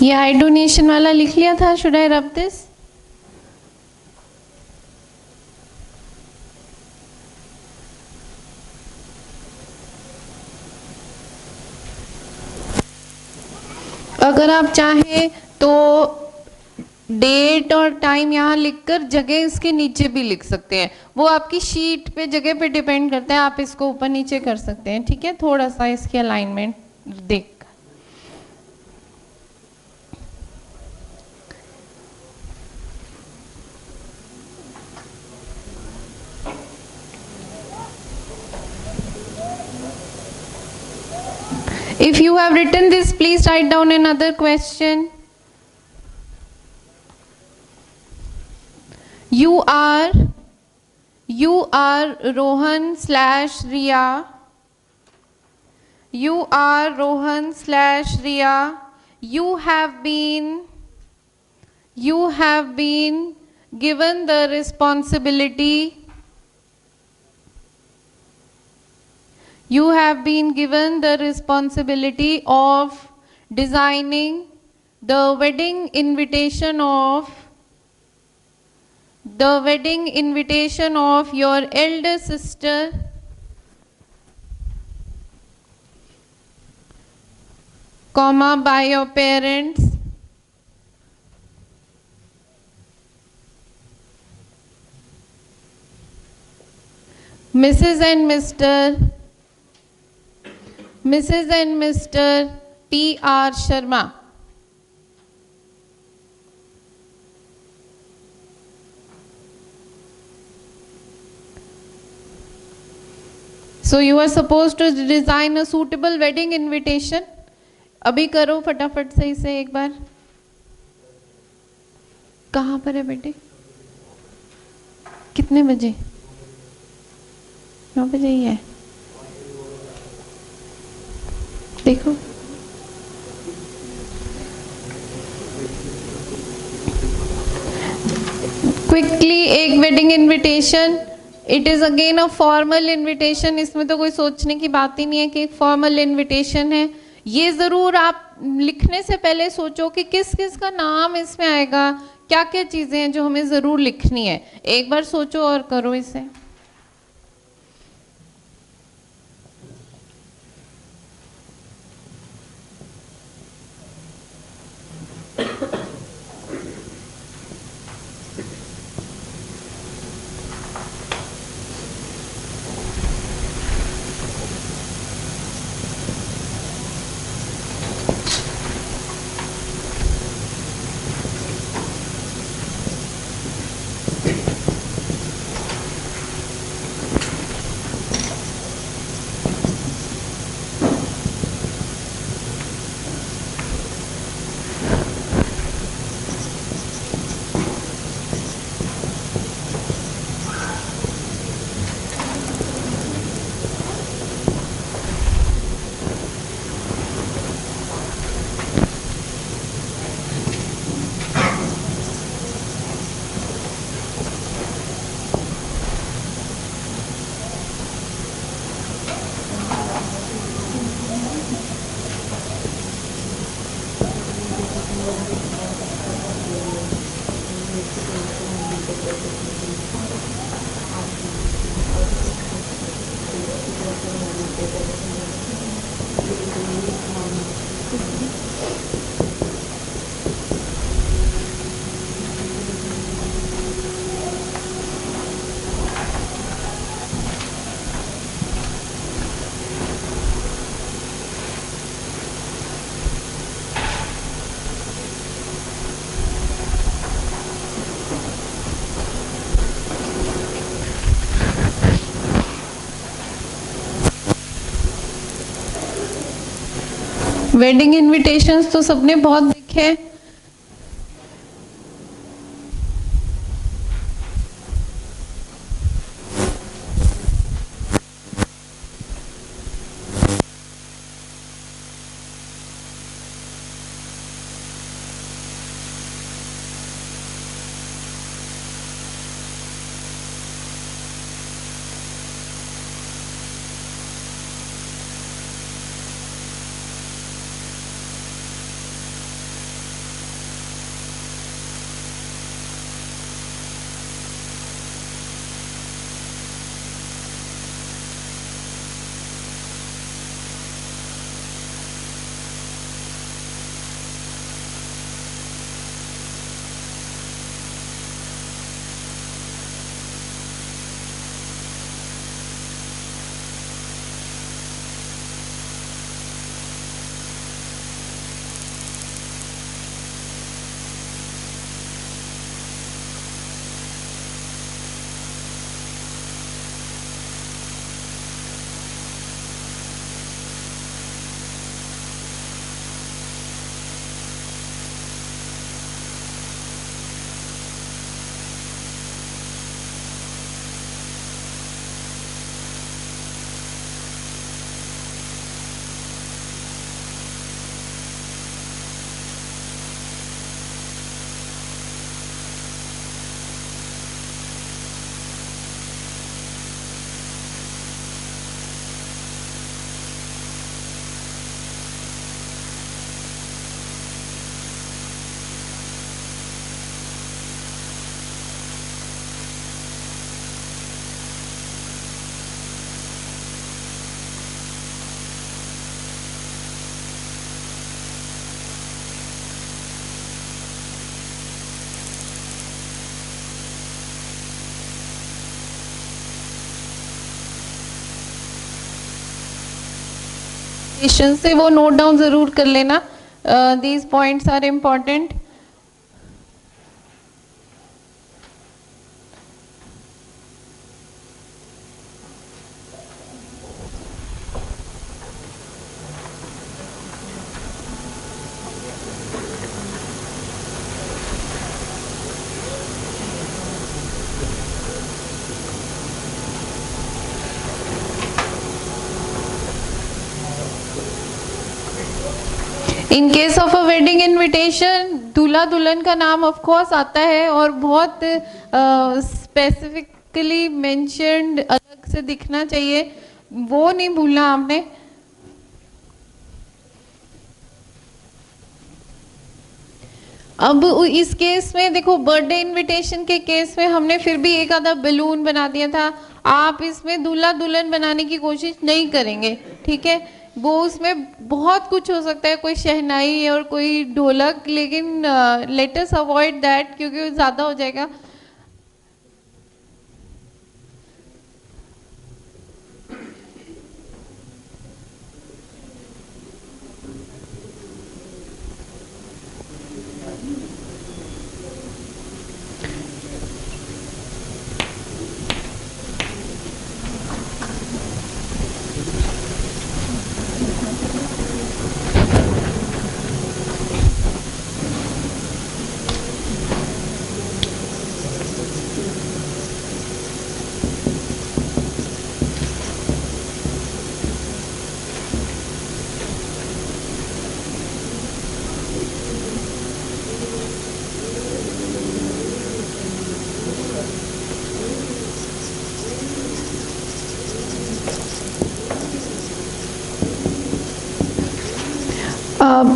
A: ये आई डोनेशन वाला लिख लिया था, शुड आई रब दिस? अगर आप चाहें तो डेट और टाइम यहाँ लिखकर जगह इसके नीचे भी लिख सकते हैं, वो आपकी शीट पे जगह पे डिपेंड करता है, आप इसको ऊपर नीचे कर सकते हैं, ठीक है। थोड़ा सा इसकी अलाइनमेंट देख। If you have written this, please write down another question. You are Rohan/Riya. You are Rohan/Riya. You have been given the responsibility. You have been given the responsibility of designing the wedding invitation of your elder sister, by your parents, Mrs. and Mr. P.R. Sharma. So you are supposed to design a suitable wedding invitation. अभी करो फटाफट से इसे एक बार। कहाँ पर है बेटे? कितने बजे? 9 बजे ही है। देखो क्विकली एक wedding invitation, it is again a formal invitation. इसमें तो कोई सोचने की बात ही नहीं है कि एक फॉर्मल इनविटेशन है। ये ज़रूर आप लिखने से पहले सोचो कि किस किस का नाम इसमें आएगा, क्या क्या चीज़ें हैं जो हमें ज़रूर लिखनी है। एक बार सोचो और करो इसे। वेडिंग इनविटेशंस तो सबने बहुत देखे हैं। से वो नोट डाउन जरूर कर लेना। These points are important. In case of a wedding invitation दूल्हा दुल्हन का नाम ऑफ कोर्स आता है और बहुत स्पेसिफिकली मेंशन्ड अलग से दिखना चाहिए, वो नहीं भूलना आपने। अब इस केस में देखो, बर्थडे इनविटेशन के केस में हमने फिर भी एक आधा बैलून बना दिया था। आप इसमें दूल्हा दुल्हन बनाने की कोशिश नहीं करेंगे, ठीक है। वो उसमें बहुत कुछ हो सकता है, कोई शहनाई और कोई ढोलक, लेकिन लेट अस अवॉइड दैट क्योंकि ज़्यादा हो जाएगा।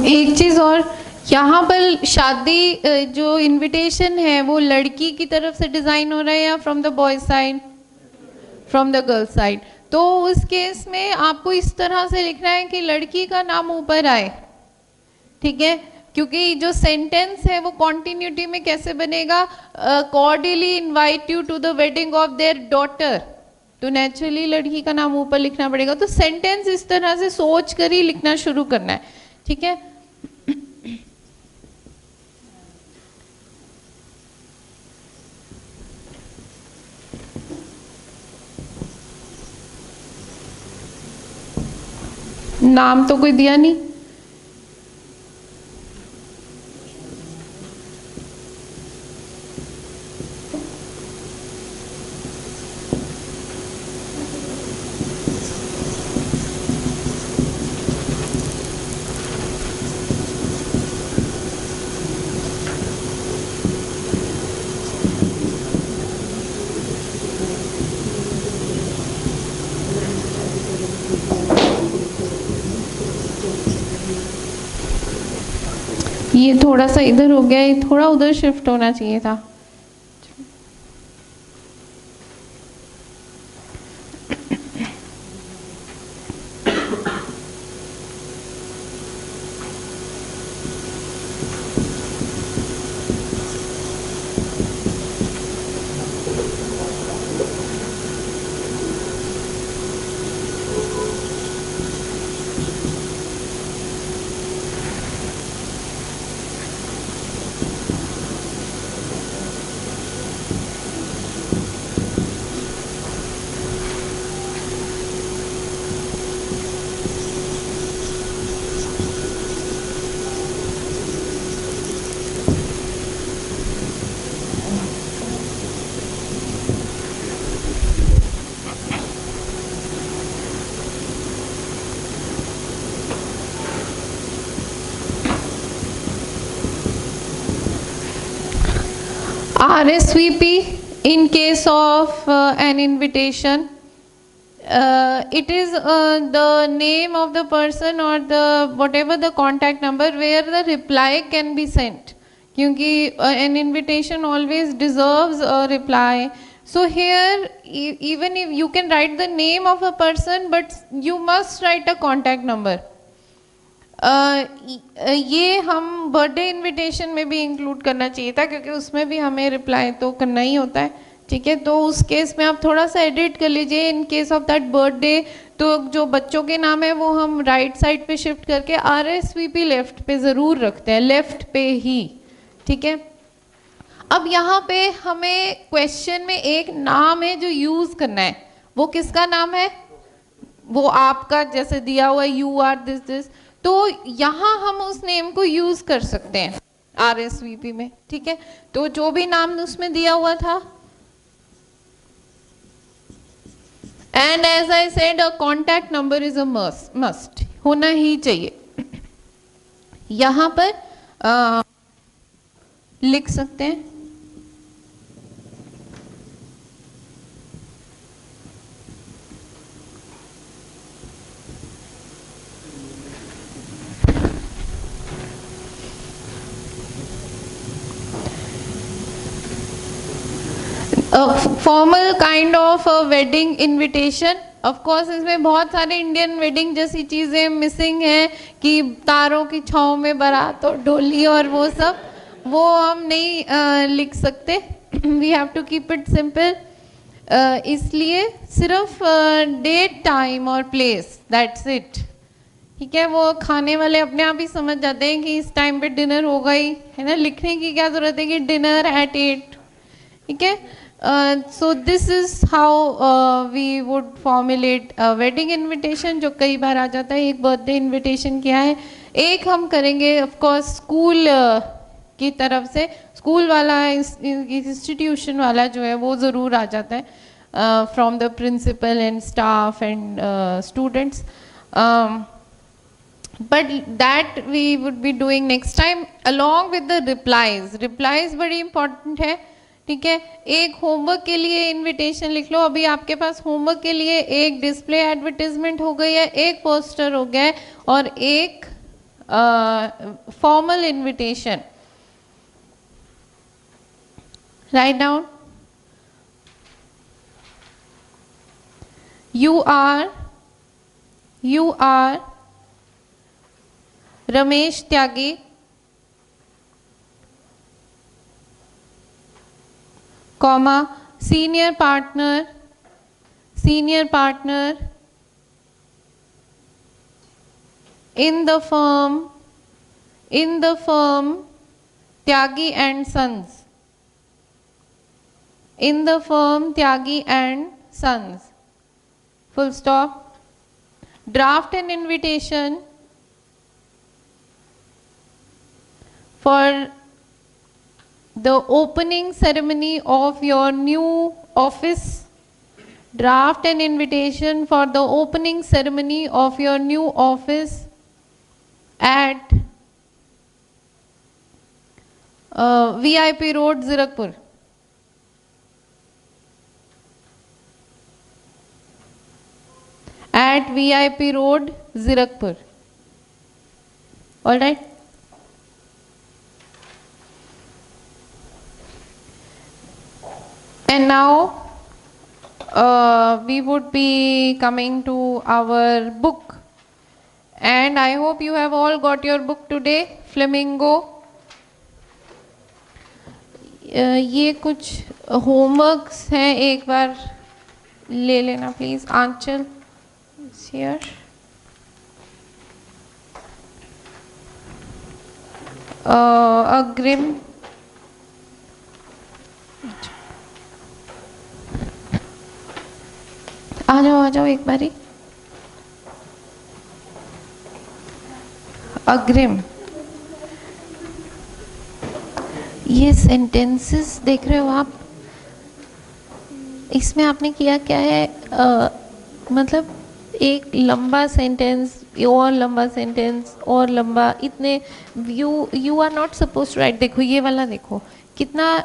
A: एक चीज़ और, यहाँ पर शादी जो इनविटेशन है वो लड़की की तरफ से डिज़ाइन हो रहा है या from the boy side? From the girl side. तो उस केस में आपको इस तरह से लिखना है कि लड़की का नाम ऊपर आए, ठीक है, क्योंकि जो सेंटेंस है वो कॉन्टिन्यूटी में कैसे बनेगा? Cordially invite you to the wedding of their daughter, तो नेचुरली लड़की का नाम ऊपर लिखना पड़ेगा। तो सेंटेंस इस तरह से सोच कर ही लिखना शुरू करना है, ठीक है। नाम तो कोई दिया नहीं, ये थोड़ा सा इधर हो गया, ये थोड़ा उधर शिफ्ट होना चाहिए था. RSVP in case of an invitation. It is the name of the person or the whatever the contact number where the reply can be sent. क्योंकि an invitation always deserves a reply. So here even if you can write the name of a person, but you must write a contact number. ये हम बर्थडे इनविटेशन में भी इंक्लूड करना चाहिए था, क्योंकि उसमें भी हमें रिप्लाई तो करना ही होता है. ठीक है, तो उस केस में आप थोड़ा सा एडिट कर लीजिए. इन केस ऑफ दैट बर्थडे, तो जो बच्चों के नाम है वो हम राइट साइड पे शिफ्ट करके RSVP लेफ्ट पे ज़रूर रखते हैं, लेफ्ट पे ही. ठीक है, अब यहाँ पे हमें क्वेश्चन में एक नाम है जो यूज़ करना है. वो किसका नाम है? वो आपका जैसे दिया हुआ यू आर दिस दिस, तो यहाँ हम उस नेम को यूज कर सकते हैं RSVP में. ठीक है, तो जो भी नाम उसमें दिया हुआ था, and as I said a contact number is a must, होना ही चाहिए. यहाँ पर लिख सकते हैं formal kind of wedding invitation. Of course इसमें बहुत सारे इंडियन वेडिंग जैसी चीज़ें मिसिंग हैं कि तारों की छाँव में बारात और डोली और वो सब, वो हम नहीं लिख सकते. We have to keep it simple. इसलिए सिर्फ डेट, टाइम और प्लेस, दैट्स इट. ठीक है, वो खाने वाले अपने आप ही समझ जाते हैं कि इस टाइम पे डिनर होगा ही, है ना. लिखने की क्या ज़रूरत है कि डिनर एट 8. ठीक है, so this is how we would formulate a wedding invitation, जो कई बार आ जाता है. एक बर्थडे इनविटेशन क्या है, एक हम करेंगे ऑफ कोर्स स्कूल की तरफ से. स्कूल वाला इंस्टीट्यूशन वाला जो है वो ज़रूर आ जाता है, from the principal and staff and students. but that we would be doing next time along with the replies. replies बड़ी important है. ठीक है, एक होमवर्क के लिए इनविटेशन लिख लो. अभी आपके पास होमवर्क के लिए एक डिस्प्ले एडवर्टीजमेंट हो गई है, एक पोस्टर हो गया है और एक formal invitation. Write down. You are Ramesh Tyagi, comma, senior partner in the firm Tyagi and Sons, in the firm Tyagi and Sons, full stop. Draft an invitation for the opening ceremony of your new office. Draft an invitation for the opening ceremony of your new office at VIP Road, Zirakpur. At VIP Road, Zirakpur. All right. And now we would be coming to our book, and I hope you have all got your book today, Flamingo. ये कुछ होमवर्क्स हैं, एक बार ले लेना प्लीज. Aanchal here. अग्रिम, आ जाओ एक बारी. अग्रिम, ये सेंटेंसेस देख रहे हो आप, इसमें आपने किया क्या है, मतलब एक लंबा सेंटेंस और लंबा सेंटेंस और लंबा, इतने you are not suppose to write. देखो ये वाला देखो कितना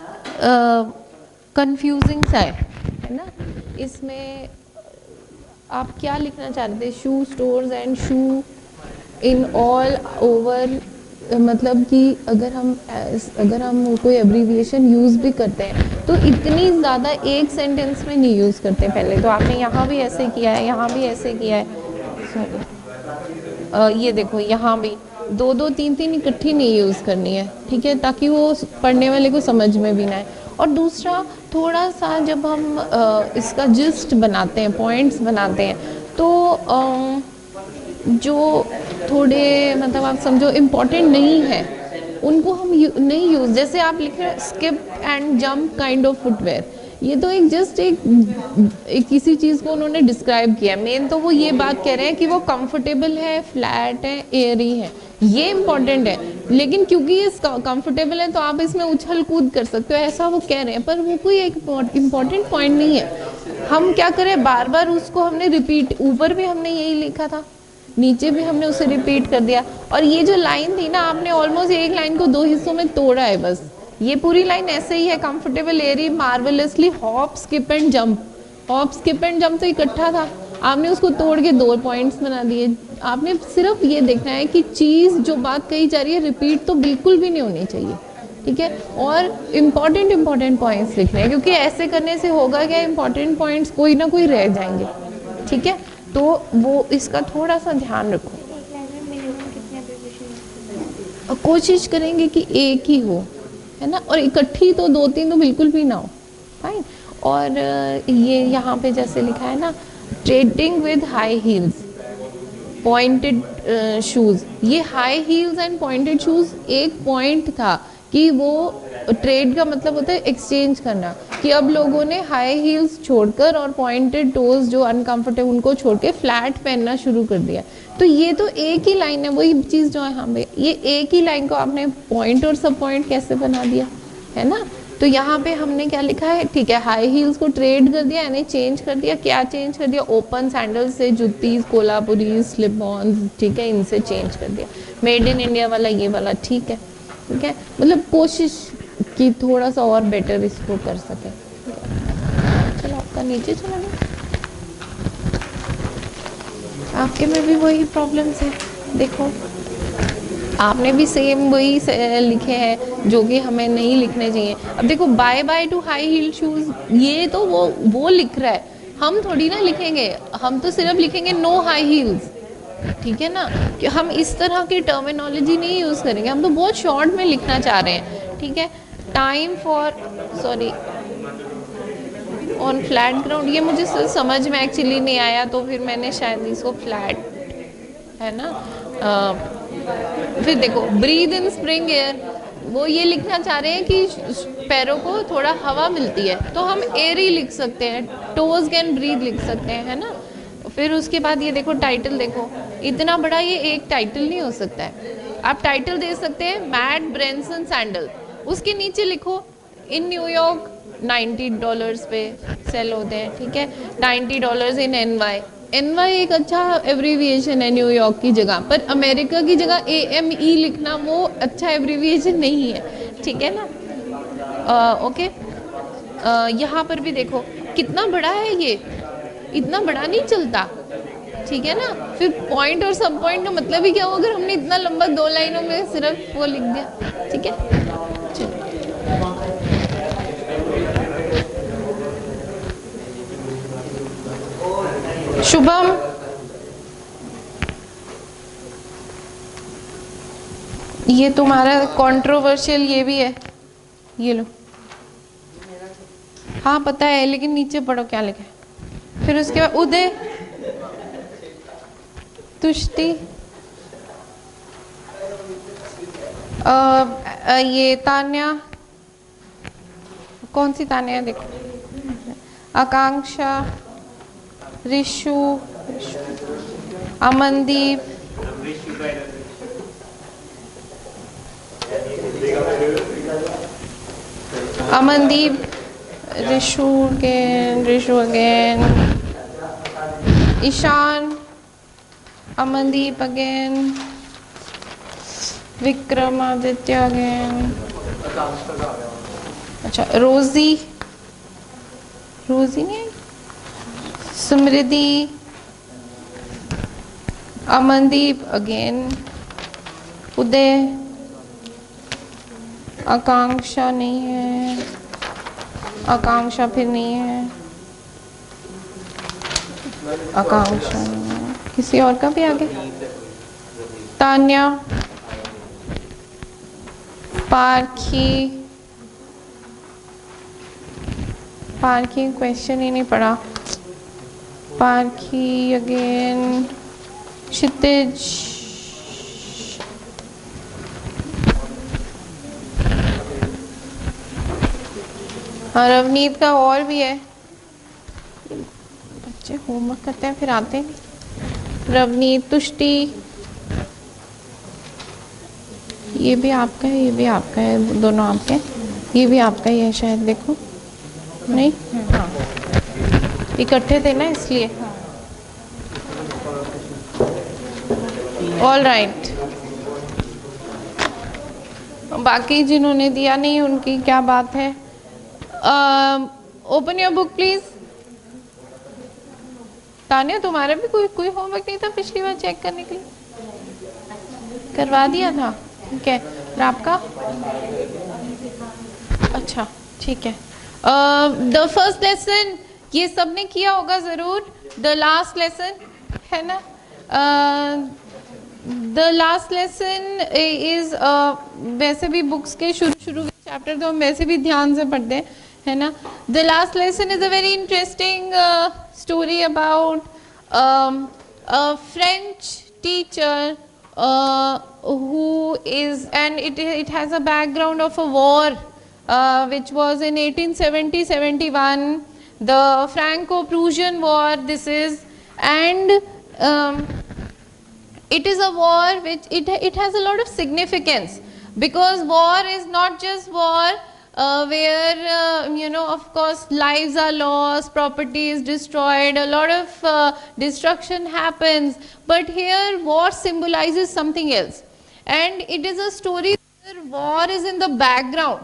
A: कंफ्यूजिंग सा है ना. इसमें आप क्या लिखना चाह रहे थे, shoe stores and shoe in all over, मतलब कि अगर हम कोई एब्रीविएशन यूज़ भी करते हैं तो इतनी ज़्यादा एक सेंटेंस में नहीं यूज़ करते. पहले तो आपने यहाँ भी ऐसे किया है, यहाँ भी ऐसे किया है, सॉरी ये देखो यहाँ भी दो दो तीन तीन इकट्ठी नहीं यूज़ करनी है, ठीक है, ताकि वो पढ़ने वाले को समझ में भी ना आए. और दूसरा, थोड़ा सा जब हम इसका जिस्ट बनाते हैं, पॉइंट्स बनाते हैं, तो जो थोड़े मतलब आप समझो इम्पॉर्टेंट नहीं है उनको हम नहीं यूज़. जैसे आप लिख रहे हो skip and jump kind of footwear, ये तो एक जस्ट एक किसी चीज़ को उन्होंने डिस्क्राइब किया. मेन तो वो ये बात कह रहे हैं कि वो कंफर्टेबल है, फ्लैट है, एयरी है, ये इम्पॉर्टेंट है. लेकिन क्योंकि ये कंफर्टेबल है तो आप इसमें उछल कूद कर सकते हो, ऐसा वो कह रहे हैं, पर वो कोई एक इम्पॉर्टेंट पॉइंट नहीं है. हम क्या करें, बार बार उसको हमने रिपीट, ऊपर भी हमने यही लिखा था, नीचे भी हमने उसे रिपीट कर दिया. और ये जो लाइन थी ना, आपने ऑलमोस्ट एक लाइन को दो हिस्सों में तोड़ा है बस. ये पूरी लाइन ऐसे ही है, comfortable, airy, marvellously, hop skip and jump. Hop skip and jump तो इकट्ठा था, आपने उसको तोड़ के 2 पॉइंट्स बना दिए. आपने सिर्फ ये देखना है कि चीज़ जो बात कही जा रही है रिपीट तो बिल्कुल भी नहीं होनी चाहिए, ठीक है. और इम्पॉर्टेंट पॉइंट्स लिखने हैं, क्योंकि ऐसे करने से होगा क्या, इम्पॉर्टेंट पॉइंट्स कोई ना कोई रह जाएंगे, ठीक है. तो वो इसका थोड़ा सा ध्यान रखो. कोशिश करेंगे कि एक ही हो, है ना, और इकट्ठी तो 2-3 तो बिल्कुल भी ना हो. फाइन. और ये यहाँ पे जैसे लिखा है ना, treading with high heels, pointed shoes. ये high heels and pointed shoes एक पॉइंट था कि वो ट्रेड का मतलब होता है एक्सचेंज करना, कि अब लोगों ने हाई हील्स छोड़कर और पॉइंटेड टोज जो अनकंफर्टेबल उनको छोड़ के फ्लैट पहनना शुरू कर दिया. तो ये तो एक ही लाइन है, वही चीज़ जो है यहाँ पे, ये एक ही लाइन को आपने पॉइंट और सब पॉइंट कैसे बना दिया, है ना. तो यहाँ पे हमने क्या लिखा है, ठीक है, हाई हील्स को ट्रेड कर दिया, यानी चेंज कर दिया. क्या चेंज कर दिया, ओपन सैंडल से जुत्ती, कोल्हापुरी, स्लिप ऑन, ठीक है, इनसे चेंज कर दिया. मेड इन इंडिया वाला ये वाला, ठीक है, ठीक है. मतलब कोशिश कि थोड़ा सा और बेटर इसको कर सके. चलो आपका नीचे चला गया, आपके में भी वही प्रॉब्लम्स है. देखो आपने भी सेम वही लिखे हैं जो कि हमें नहीं लिखने चाहिए. अब देखो bye bye to high heel shoes, ये तो वो लिख रहा है, हम थोड़ी ना लिखेंगे, हम तो सिर्फ लिखेंगे नो हाई हील्स, ठीक है ना. कि हम इस तरह की टर्मिनोलॉजी नहीं यूज़ करेंगे, हम तो बहुत शॉर्ट में लिखना चाह रहे हैं, ठीक है. Time for, sorry, on flat ground, ये मुझे समझ में एक्चुअली नहीं आया, तो फिर मैंने शायद इसको फ्लैट, है ना. फिर देखो ब्रीद इन स्प्रिंग एयर, वो ये लिखना चाह रहे हैं कि पैरों को थोड़ा हवा मिलती है, तो हम एयरी लिख सकते हैं, टोज कैन ब्रीद लिख सकते हैं, है ना. फिर उसके बाद ये देखो टाइटल, देखो इतना बड़ा ये एक टाइटल नहीं हो सकता है. आप टाइटल दे सकते हैं मैट ब्रेंसन सैंडल, उसके नीचे लिखो इन न्यूयॉर्क $90 पे सेल होते हैं, ठीक है, $90 इन NY. NY एक अच्छा एब्रीविएशन है न्यूयॉर्क की जगह, पर अमेरिका की जगह AME लिखना वो अच्छा एब्रीविएशन नहीं है, ठीक है ना. ओके. यहाँ पर भी देखो कितना बड़ा है, ये इतना बड़ा नहीं चलता, ठीक है ना. फिर पॉइंट और सब पॉइंट का मतलब ही क्या हो अगर हमने इतना लंबा 2 लाइनों में सिर्फ वो लिख दिया, ठीक है. चलो
B: शुभम, ये तुम्हारा कंट्रोवर्शियल ये भी है, ये लो। हाँ पता है, लेकिन नीचे पढ़ो क्या लिखा है। फिर उसके बाद उदय, तुष्टि, ये तान्या, कौन सी तान्या है देखो, Akanksha, Rishu, Amandeep, Amandeep, Rishu again, Ishaan, Amandeep again, Vikramaditya again, अच्छा रोजी नहीं आई, समृद्धि, अमनदीप अगेन, उदय, आकांक्षा नहीं है, आकांक्षा फिर नहीं है, आकांक्षा नहीं है, किसी और का भी आ गया, तान्या, पारखी क्वेश्चन ही नहीं पढ़ा, पारखी अगेन, क्षितिज, और रवनीत का और भी है, बच्चे होमवर्क करते हैं फिर आते हैं। रवनीत, तुष्टि, ये भी आपका है, ये भी आपका है, दोनों आपके हैं, ये भी आपका ही है शायद, देखो नहीं, हाँ इकट्ठे थे ना इसलिए। ऑल राइट, बाकी जिन्होंने दिया नहीं उनकी क्या बात है। Open your book please. Tanya तुम्हारा भी कोई होमवर्क नहीं था पिछली बार चेक करने के लिए? करवा दिया था, ठीक है। और आपका? अच्छा ठीक है। द फर्स्ट लेसन ये सब ने किया होगा ज़रूर। द लास्ट लेसन है ना, द लास्ट लेसन इज़, वैसे भी बुक्स के शुरू के चैप्टर तो हम वैसे भी ध्यान से पढ़ते हैं, है ना। The last lesson is a very interesting story about a French teacher who is, and it has a background of a war which was in 1870-71, the Franco-Prussian war this is, and it is a war which it has a lot of significance, because war is not just war where you know, of course lives are lost, property is destroyed, a lot of destruction happens, but here war symbolizes something else, and it is a story where war is in the background.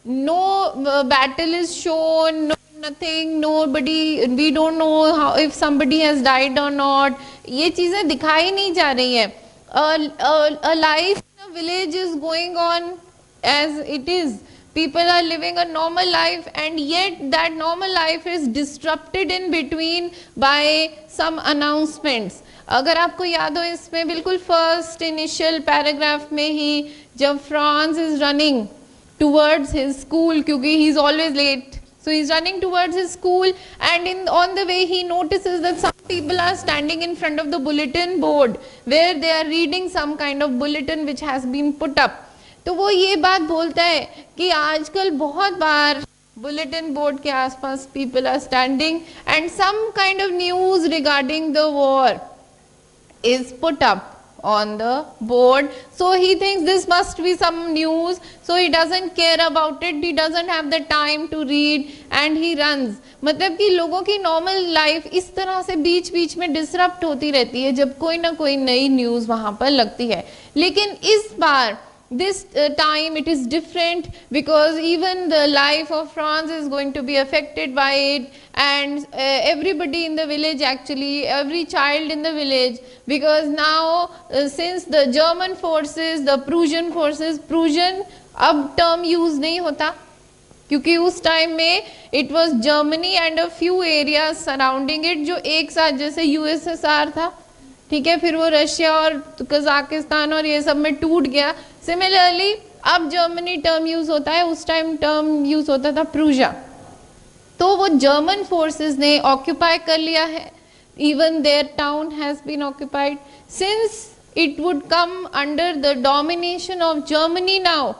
B: No battle is shown, no nothing, nobody, we don't know how, if somebody has died or not, ये चीज़ें दिखाई नहीं जा रही है। A life in a village is going on as it is. People are living a normal life, and yet that normal life is disrupted in between by some announcements. अगर आपको याद हो, इसमें बिल्कुल फर्स्ट इनिशियल पैराग्राफ में ही जब France is running towards his school, क्योंकि he is always late, so he's running towards his school, and on the way he notices that some people are standing in front of the bulletin board where they are reading some kind of bulletin which has been put up. तो वो ये बात बोलता है कि आजकल बहुत बार बुलेटिन बोर्ड के आसपास people are standing and some kind of news regarding the war is put up on the board, so he thinks this must be some news, so he doesn't care about it, he doesn't have the time to read and he runs. मतलब कि लोगों की नॉर्मल लाइफ इस तरह से बीच बीच में डिसरप्ट होती रहती है जब कोई ना कोई नई न्यूज़ वहाँ पर लगती है, लेकिन इस बार this time it is different, because even the life of France is going to be affected by it, and everybody in the village, actually every child in the village, because now since the German forces, the Prussian forces, Prussian अब term use नहीं होता, क्योंकि उस टाइम में it was Germany and a few areas surrounding it जो एक साथ, जैसे यूएसएसआर था, ठीक है, फिर वो रशिया और कजाकिस्तान और ये सब में टूट गया। सिमिलरली अब जर्मनी टर्म यूज होता है, उस टाइम टर्म यूज होता था प्रूजा। तो वो जर्मन फोर्सेस ने ऑक्यूपाई कर लिया है, even their town has been occupied since it would come under the domination of Germany now.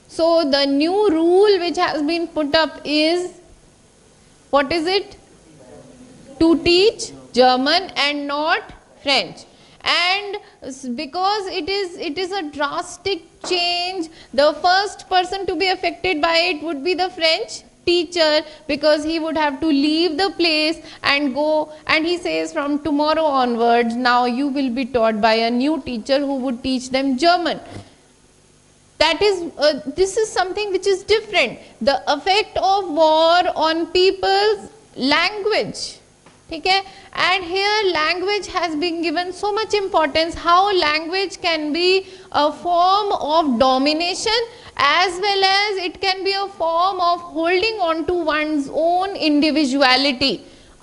B: So the new rule which has been put up is, what is it? To teach German and not French. And because it is a drastic change, the first person to be affected by it would be the French teacher, because he would have to leave the place and go, and he says from tomorrow onwards now you will be taught by a new teacher who would teach them German. That is this is something which is different, the effect of war on people's language, ठीक है, and here language has been given so much importance, how language can be a form of domination as well as it can be a form of holding on to one's own individuality.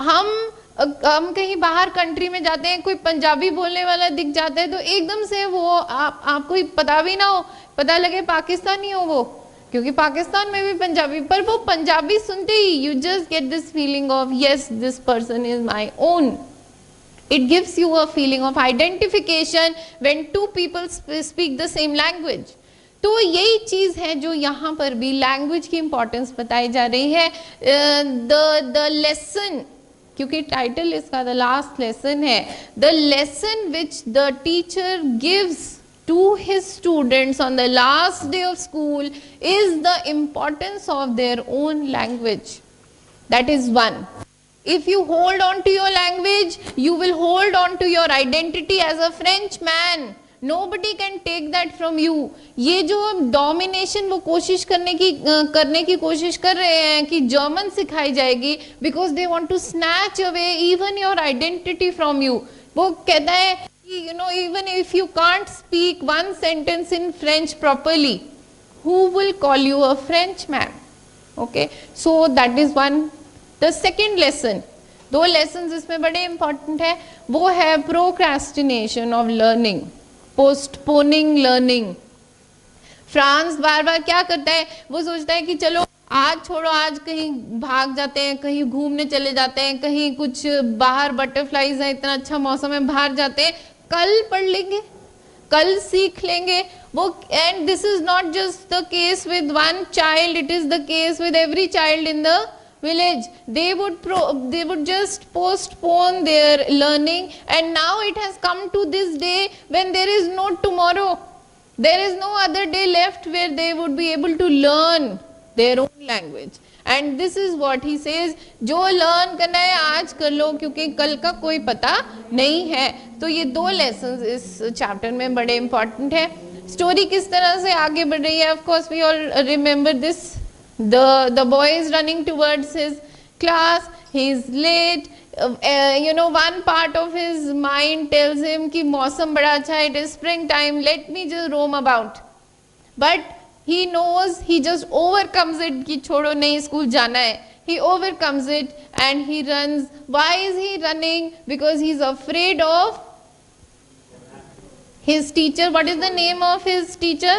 B: हम कहीं बाहर कंट्री में जाते हैं, कोई पंजाबी बोलने वाला दिख जाता है तो एकदम से वो आपको पता भी ना हो, पता लगे पाकिस्तानी हो वो, क्योंकि पाकिस्तान में भी पंजाबी, पर वो पंजाबी सुनते ही you just get this feeling of yes this person is my own. It gives you a feeling of identification when two people speak the same language. तो यही चीज है जो यहाँ पर भी लैंग्वेज की इंपॉर्टेंस बताई जा रही है. द लेसन, क्योंकि टाइटल इसका द लास्ट लेसन है, the lesson which the teacher gives to his students on the last day of school is the importance of their own language. That is one. If you hold on to your language, you will hold on to your identity as a Frenchman. Nobody can take that from you. ये जो domination वो कोशिश करने की कोशिश कर रहे हैं कि जर्मन सिखाई जाएगी, because they want to snatch away even your identity from you. वो कहता है you know, even if you can't speak one sentence in French properly, who will call you a Frenchman? Okay, so that is one. The second lesson, दो lessons इसमें बड़े important है, वो है procrastination of learning, postponing learning. France बार बार क्या करता है, वो सोचता है कि चलो आज छोड़ो, आज कहीं भाग जाते हैं, कहीं घूमने चले जाते हैं, कहीं कुछ बाहर बटरफ्लाईज है, इतना अच्छा मौसम है, बाहर जाते हैं, कल पढ़ लेंगे, कल सीख लेंगे वो. And this is not just the case with one child, it is the case with every child in the village. They would just postpone their learning, and now it has come to this day when there is no tomorrow, there is no other day left where they would be able to learn their own language. And this is what he says, जो लर्न करना है आज कर लो, क्योंकि कल का कोई पता नहीं है. तो ये दो लेसन्स इस चैप्टर में बड़े इंपॉर्टेंट है. स्टोरी किस तरह से आगे बढ़ रही है, of course we all remember this. The boy is running towards his class, he is late. You know, one part of his mind tells him कि मौसम बड़ा अच्छा है, it is spring time, let me just roam about. But he knows, he just overcomes it कि छोड़ो नहीं स्कूल जाना है. He overcomes it and he runs. Why is he running? Because he is afraid of his teacher. What is the name of his teacher?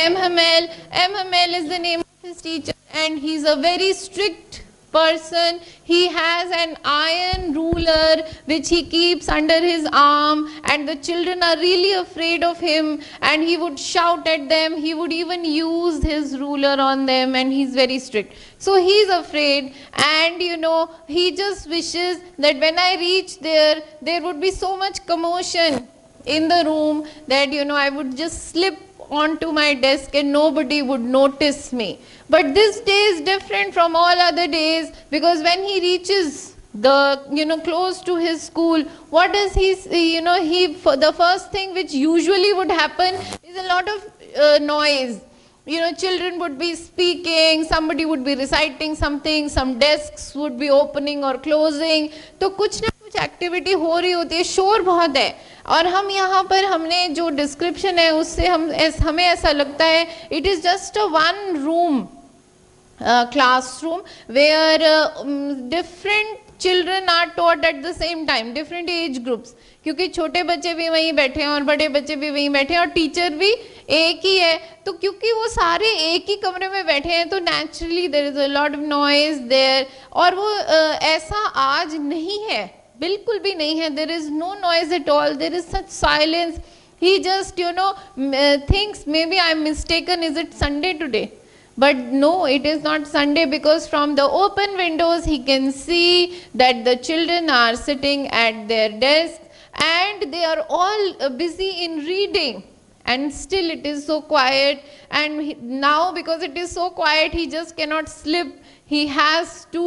B: M. Hamel. M. Hamel is the name of his teacher, and he is a very strict person. He has an iron ruler which he keeps under his arm, and the children are really afraid of him, and he would shout at them. He would even use his ruler on them, and he's very strict. So he's afraid, and you know, he just wishes that when I reach there, there would be so much commotion in the room that, you know, I would just slip onto my desk and nobody would notice me. But this day is different from all other days, because when he reaches the, you know, close to his school, what does he, you know, the first thing which usually would happen is a lot of noise. You know, children would be speaking, somebody would be reciting something, some desks would be opening or closing. तो कुछ ना कुछ एक्टिविटी हो रही होती है, शोर बहुत है. और हम यहाँ पर हमने जो डिस्क्रिप्शन है उससे हमें ऐसा लगता है it is just a one room, classroom where different children are taught at the same time, different age groups, क्योंकि छोटे बच्चे भी वहीं बैठे हैं और बड़े बच्चे भी वहीं बैठे हैं और टीचर भी एक ही है, तो क्योंकि वो सारे एक ही कमरे में बैठे हैं तो naturally there is a lot of noise there, और वो ऐसा आज नहीं है, बिल्कुल भी नहीं है, there is no noise at all, there is such silence. He just thinks maybe I'm mistaken, is it Sunday today? But no, it is not Sunday, because from the open windows he can see that the children are sitting at their desks and they are all busy in reading, and still it is so quiet. And now because it is so quiet, he just cannot sleep. He has to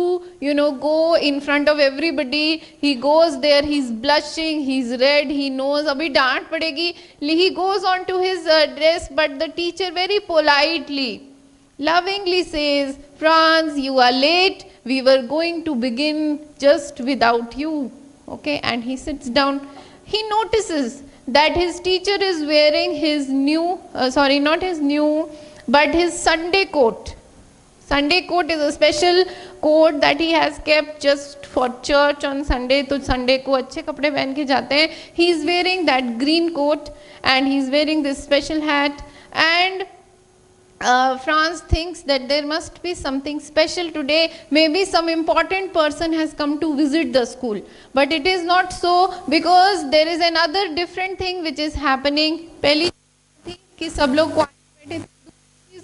B: go in front of everybody. He goes there, he's blushing, he's red, he knows abhi डांट पड़ेगी. He goes on to his desk, but the teacher very politely, lovingly says, Franz, you are late, we were going to begin just without you. Okay, and he sits down. He notices that his teacher is wearing his new, not his new, but his Sunday coat. Sunday coat is a special coat that he has kept just for church on Sunday. तो Sunday को अच्छे कपड़े पहन के जाते हैं. He is wearing that green coat and he is wearing this special hat. And Franz thinks that there must be something special today. Maybe some important person has come to visit the school. But it is not so, because there is another different thing which is happening. पहली थी कि सब लोग बैठे थे.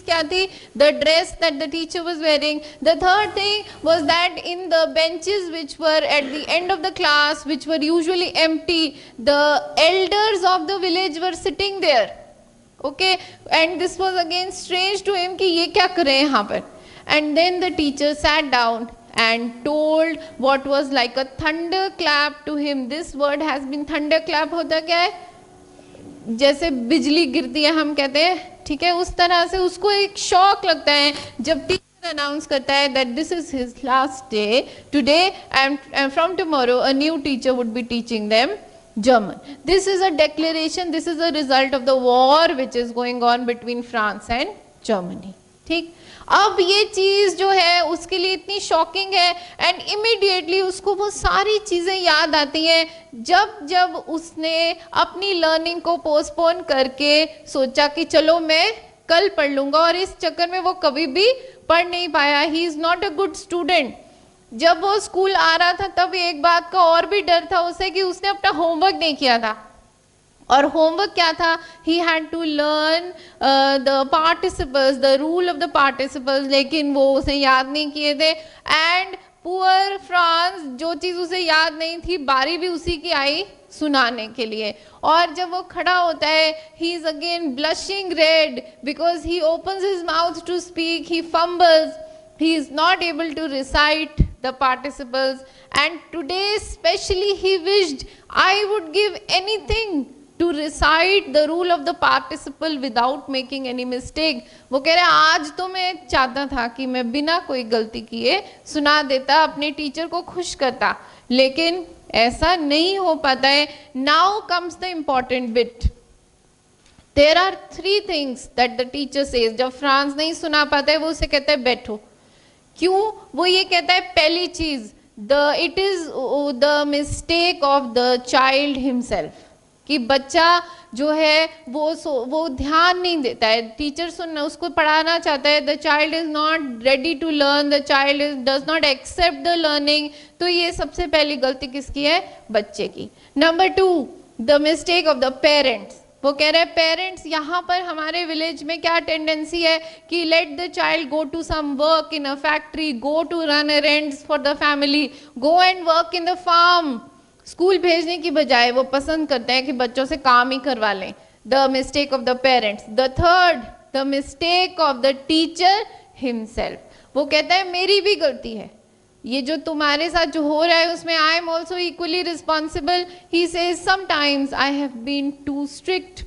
B: क्या थी? The dress that the teacher was wearing. The third thing was that in the benches which were at the end of the class, which were usually empty, the elders of the village were sitting there. Okay, and this was again strange to him कि ये क्या कर रहे हैं यहाँ पर. And then the teacher sat down and told what was like a thunderclap to him. This word has been thunderclap. होता क्या है? जैसे बिजली गिरती है हम कहते हैं, ठीक है, उस तरह से उसको एक शॉक लगता है जब टीचर अनाउंस करता है that this is his last day today and from tomorrow a new teacher would be teaching them German. This is a declaration, this is a result of the war which is going on between France and Germany. ठीक, अब ये चीज जो है उसके लिए इतनी शॉकिंग है एंड इमीडिएटली उसको वो सारी चीजें याद आती हैं जब जब उसने अपनी लर्निंग को पोस्टपोन करके सोचा कि चलो मैं कल पढ़ लूंगा, और इस चक्कर में वो कभी भी पढ़ नहीं पाया. He is not a good student. जब वो स्कूल आ रहा था तब एक बात का और भी डर था उसे कि उसने अपना होमवर्क नहीं किया था. और होमवर्क क्या था? He had to learn the participles, the rule of the participles, लेकिन वो उसे याद नहीं किए थे. एंड पुअर फ्रांस, जो चीज़ उसे याद नहीं थी बारी भी उसी की आई सुनाने के लिए. और जब वो खड़ा होता है, he is again blushing red because he opens his mouth to speak, he fumbles, he is not able to recite the participles. And today especially he wished, I would give anything to recite the rule of the participle without making any mistake. वो कह रहे आज तो मैं चाहता था कि मैं बिना कोई गलती किए सुना देता, अपने टीचर को खुश करता, लेकिन ऐसा नहीं हो पाता है. Now comes the important bit. There are 3 things that the teacher says. जब फ्रांस नहीं सुना पाता है वो उसे कहता है बैठो. क्यों? वो ये कहता है पहली चीज, it is the mistake of the child himself, कि बच्चा जो है वो ध्यान नहीं देता है. टीचर सुनना उसको पढ़ाना चाहता है, the child is not ready to learn, the child does not accept the learning. तो ये सबसे पहली गलती किसकी है? बच्चे की. Number 2, the mistake of the parents. वो कह रहे हैं पेरेंट्स, यहाँ पर हमारे विलेज में क्या टेंडेंसी है कि let the child go to some work in a factory, go to run errands for the family, go and work in the farm. School भेजने की बजाय वो पसंद करते हैं कि बच्चों से काम ही करवा लें. The mistake of the parents. The third, the mistake of the teacher himself. वो कहता है मेरी भी गलती है, ये जो तुम्हारे साथ जो हो रहा है उसमें I am also equally responsible. He says sometimes I have been too strict,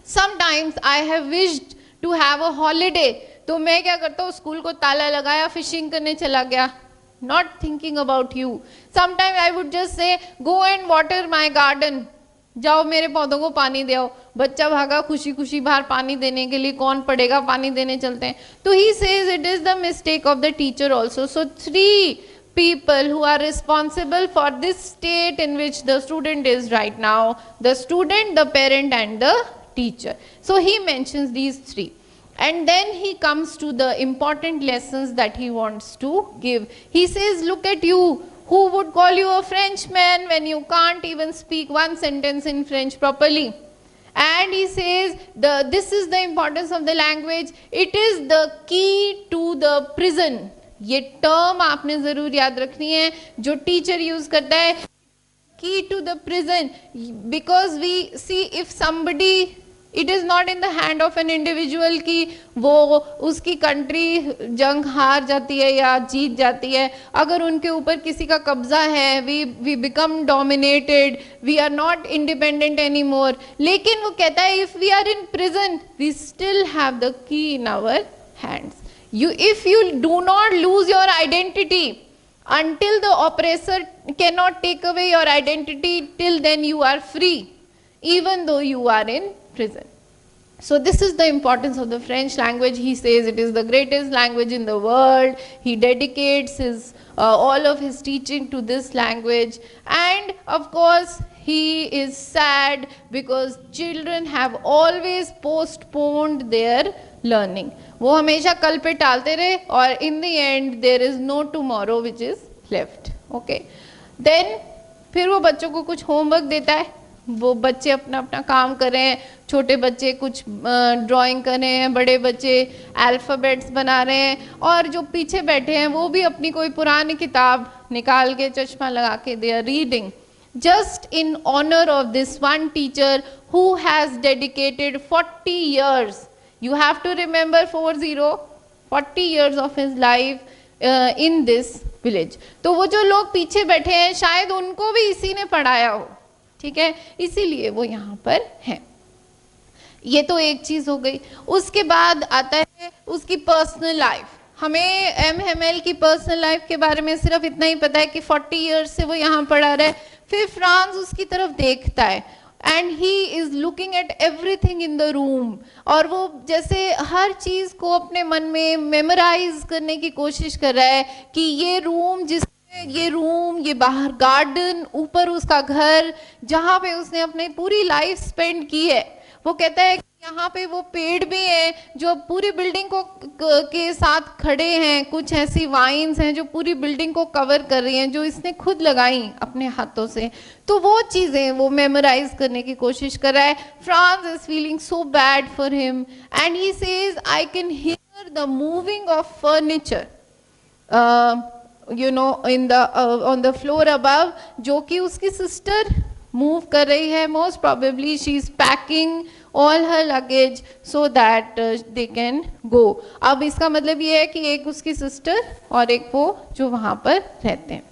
B: sometimes I have wished to have a holiday. तो मैं क्या करता हूँ, स्कूल को ताला लगाया, फिशिंग करने चला गया, not thinking about you. Sometimes I would just say go and water my garden. जाओ मेरे पौधों को पानी दे आओ, बच्चा भागा खुशी खुशी बाहर पानी देने के लिए, कौन पड़ेगा, पानी देने चलते हैं. तो he says it is the mistake of the teacher also. So 3 people who are responsible for this state in which the student is right now: the student, the parent and the teacher. So he mentions these 3. And then he comes to the important lessons that he wants to give. He says, look at you, who would call you a Frenchman when you can't even speak one sentence in French properly? And he says, this is the importance of the language. It is the key to the prison. ये टर्म आपने जरूर याद रखनी है जो टीचर यूज करता है, key to the prison. Because we see if somebody, it is not in the hand of an individual कि वो उसकी कंट्री जंग हार जाती है या जीत जाती है. अगर उनके ऊपर किसी का कब्जा है, we become dominated, we are not independent any more. लेकिन वो कहता है if we are in prison we still have the key in our hands. If you do not lose your identity until the oppressor cannot take away your identity, till then you are free, even though you are in prison. So this is the importance of the French language. He says it is the greatest language in the world. He dedicates all of his teaching to this language. And of course, he is sad because children have always postponed their learning. वो हमेशा कल पे टालते रहे और in the end there is no tomorrow which is left. Okay. Then फिर वो बच्चों को कुछ होमवर्क देता है, वो बच्चे अपना अपना काम कर रहे हैं. छोटे बच्चे कुछ ड्राइंग कर रहे हैं, बड़े बच्चे अल्फ़ाबेट्स बना रहे हैं, और जो पीछे बैठे हैं वो भी अपनी कोई पुरानी किताब निकाल के चश्मा लगा के they are reading. Just in honor of this one teacher who has dedicated 40 years. You have to remember 40 years of his life in this village. तो वो जो लोग पीछे बैठे हैं शायद उनको भी इसी ने पढ़ाया हो, ठीक है, इसीलिए वो यहाँ पर हैं. ये तो एक चीज हो गई. उसके बाद आता है उसकी पर्सनल लाइफ. हमें MML की पर्सनल लाइफ के बारे में सिर्फ इतना ही पता है कि 40 इयर्स से वो यहाँ पढ़ा रहा है. फिर फ्रांस उसकी तरफ देखता है and he is looking at everything in the room, और वो जैसे हर चीज को अपने मन में मेमोराइज करने की कोशिश कर रहा है कि ये रूम ये बाहर गार्डन, ऊपर उसका घर जहाँ पे उसने अपनी पूरी लाइफ स्पेंड की है. वो कहता है कि यहाँ पे वो पेड़ भी हैं जो पूरी बिल्डिंग को के साथ खड़े हैं, कुछ ऐसी वाइन्स हैं जो पूरी बिल्डिंग को कवर कर रही हैं, जो इसने खुद लगाई अपने हाथों से. तो वो चीज़ें वो मेमोराइज करने की कोशिश कर रहा है. France is feeling so bad for him and he says I can hear the moving of furniture on the floor above, जो कि उसकी सिस्टर मूव कर रही है. Most probably she is packing all her luggage so that they can go. अब इसका मतलब ये है कि एक उसकी सिस्टर और एक वो जो वहाँ पर रहते हैं.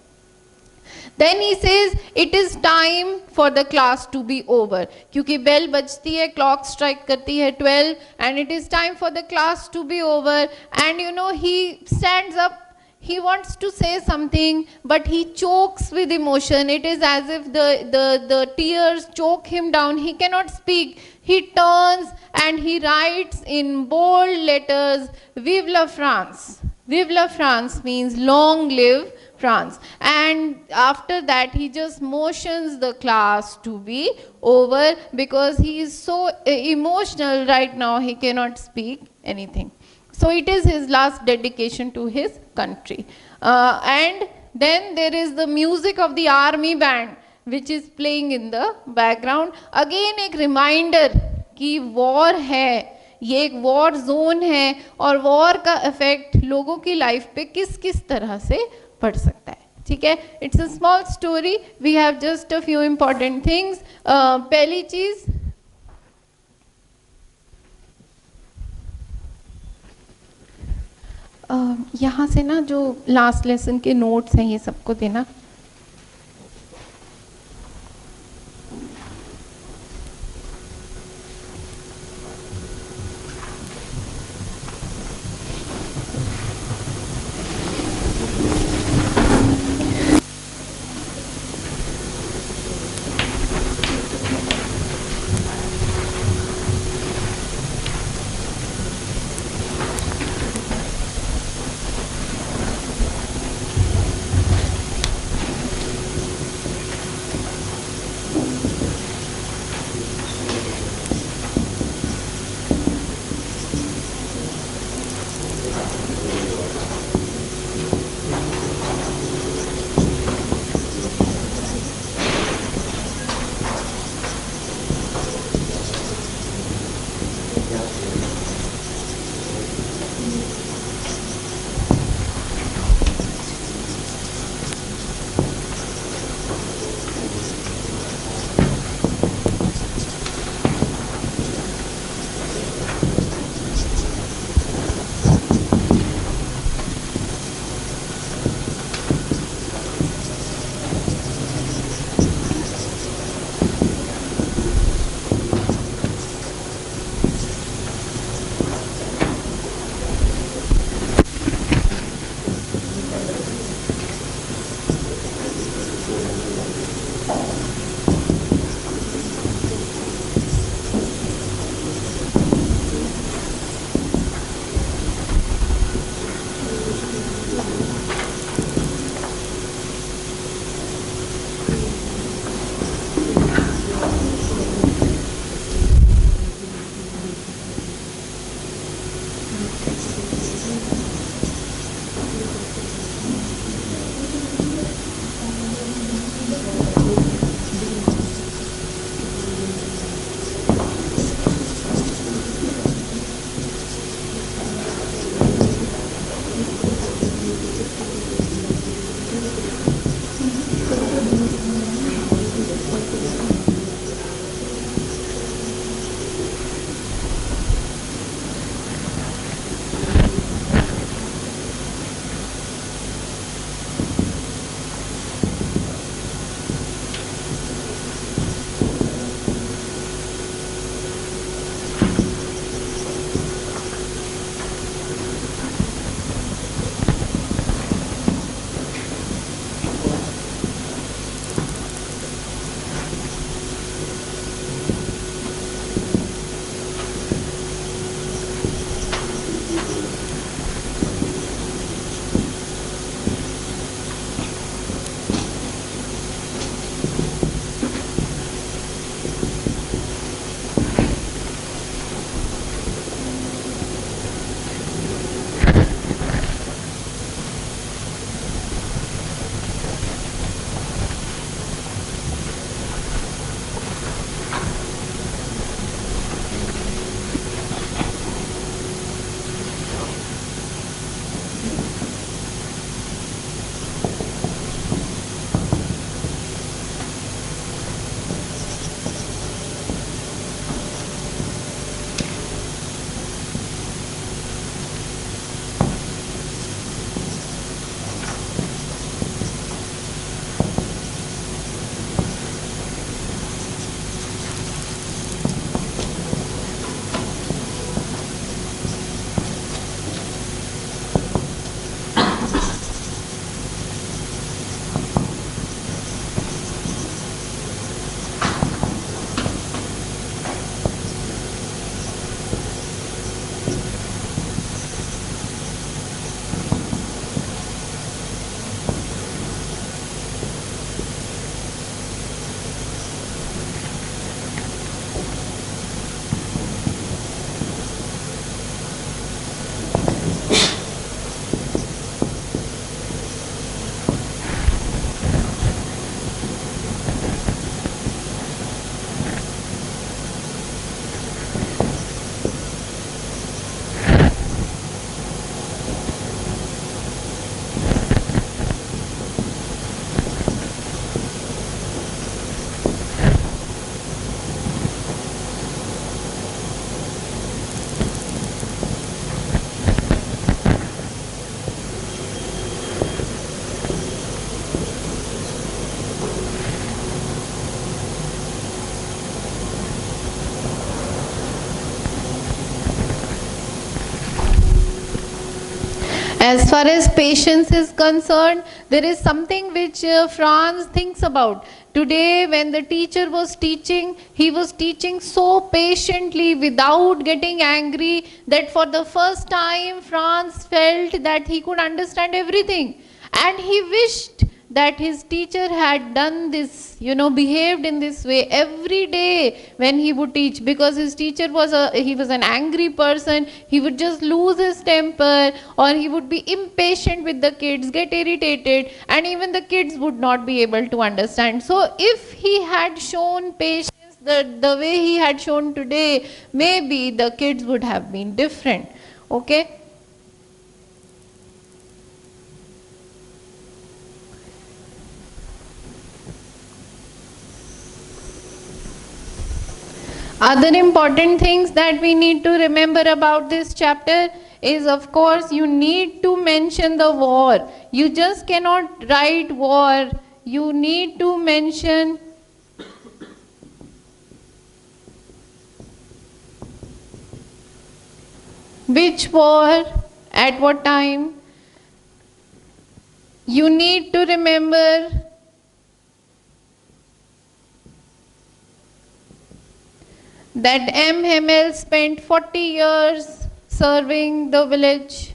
B: Then he says it is time for the class to be over, क्योंकि बेल बजती है, क्लॉक स्ट्राइक करती है 12 and it is time for the class to be over. And he stands up. He wants to say something, but he chokes with emotion. It is as if the tears choke him down. He cannot speak. He turns and he writes in bold letters, "Vive la France." Vive la France means long live France. And after that, he just motions the class to be over because he is so emotional right now. He cannot speak anything. So it is his last dedication to his country. And then there is the music of the army band which is playing in the background. Again एक reminder कि war है, ये एक वॉर जोन है और वॉर का इफेक्ट लोगों की लाइफ पे किस किस तरह से पड़ सकता है. ठीक है, it's a small story. We have just a few important things. पहली चीज, यहाँ से ना जो लास्ट लेसन के नोट्स हैं ये सबको देना. far as patience is concerned, there is something which Franz thinks about. Today, when the teacher was teaching, he was teaching so patiently without getting angry that for the first time, Franz felt that he could understand everything. And he wished that his teacher had done this, behaved in this way every day when he would teach, because his teacher was an angry person. He would just lose his temper, or he would be impatient with the kids, get irritated, and even the kids would not be able to understand. So if he had shown patience the way he had shown today, maybe the kids would have been different. Okay. Other important things that we need to remember about this chapter is, of course, you need to mention the war. You just cannot write war. You need to mention which war, at what time. You need to remember that M. Hemmel spent 40 years serving the village.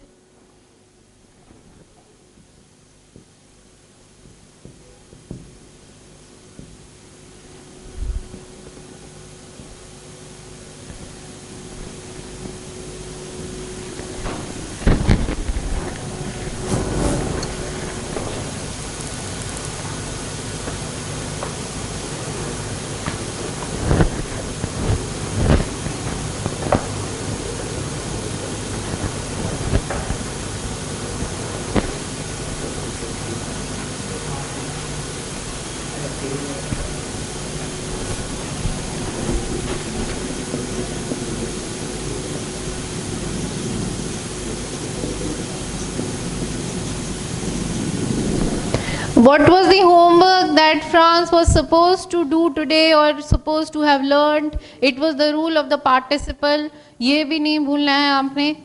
B: What was the homework that Franz was supposed to do today or supposed to have learned? It was the rule of the participle. ये भी नहीं भूलना है आपने.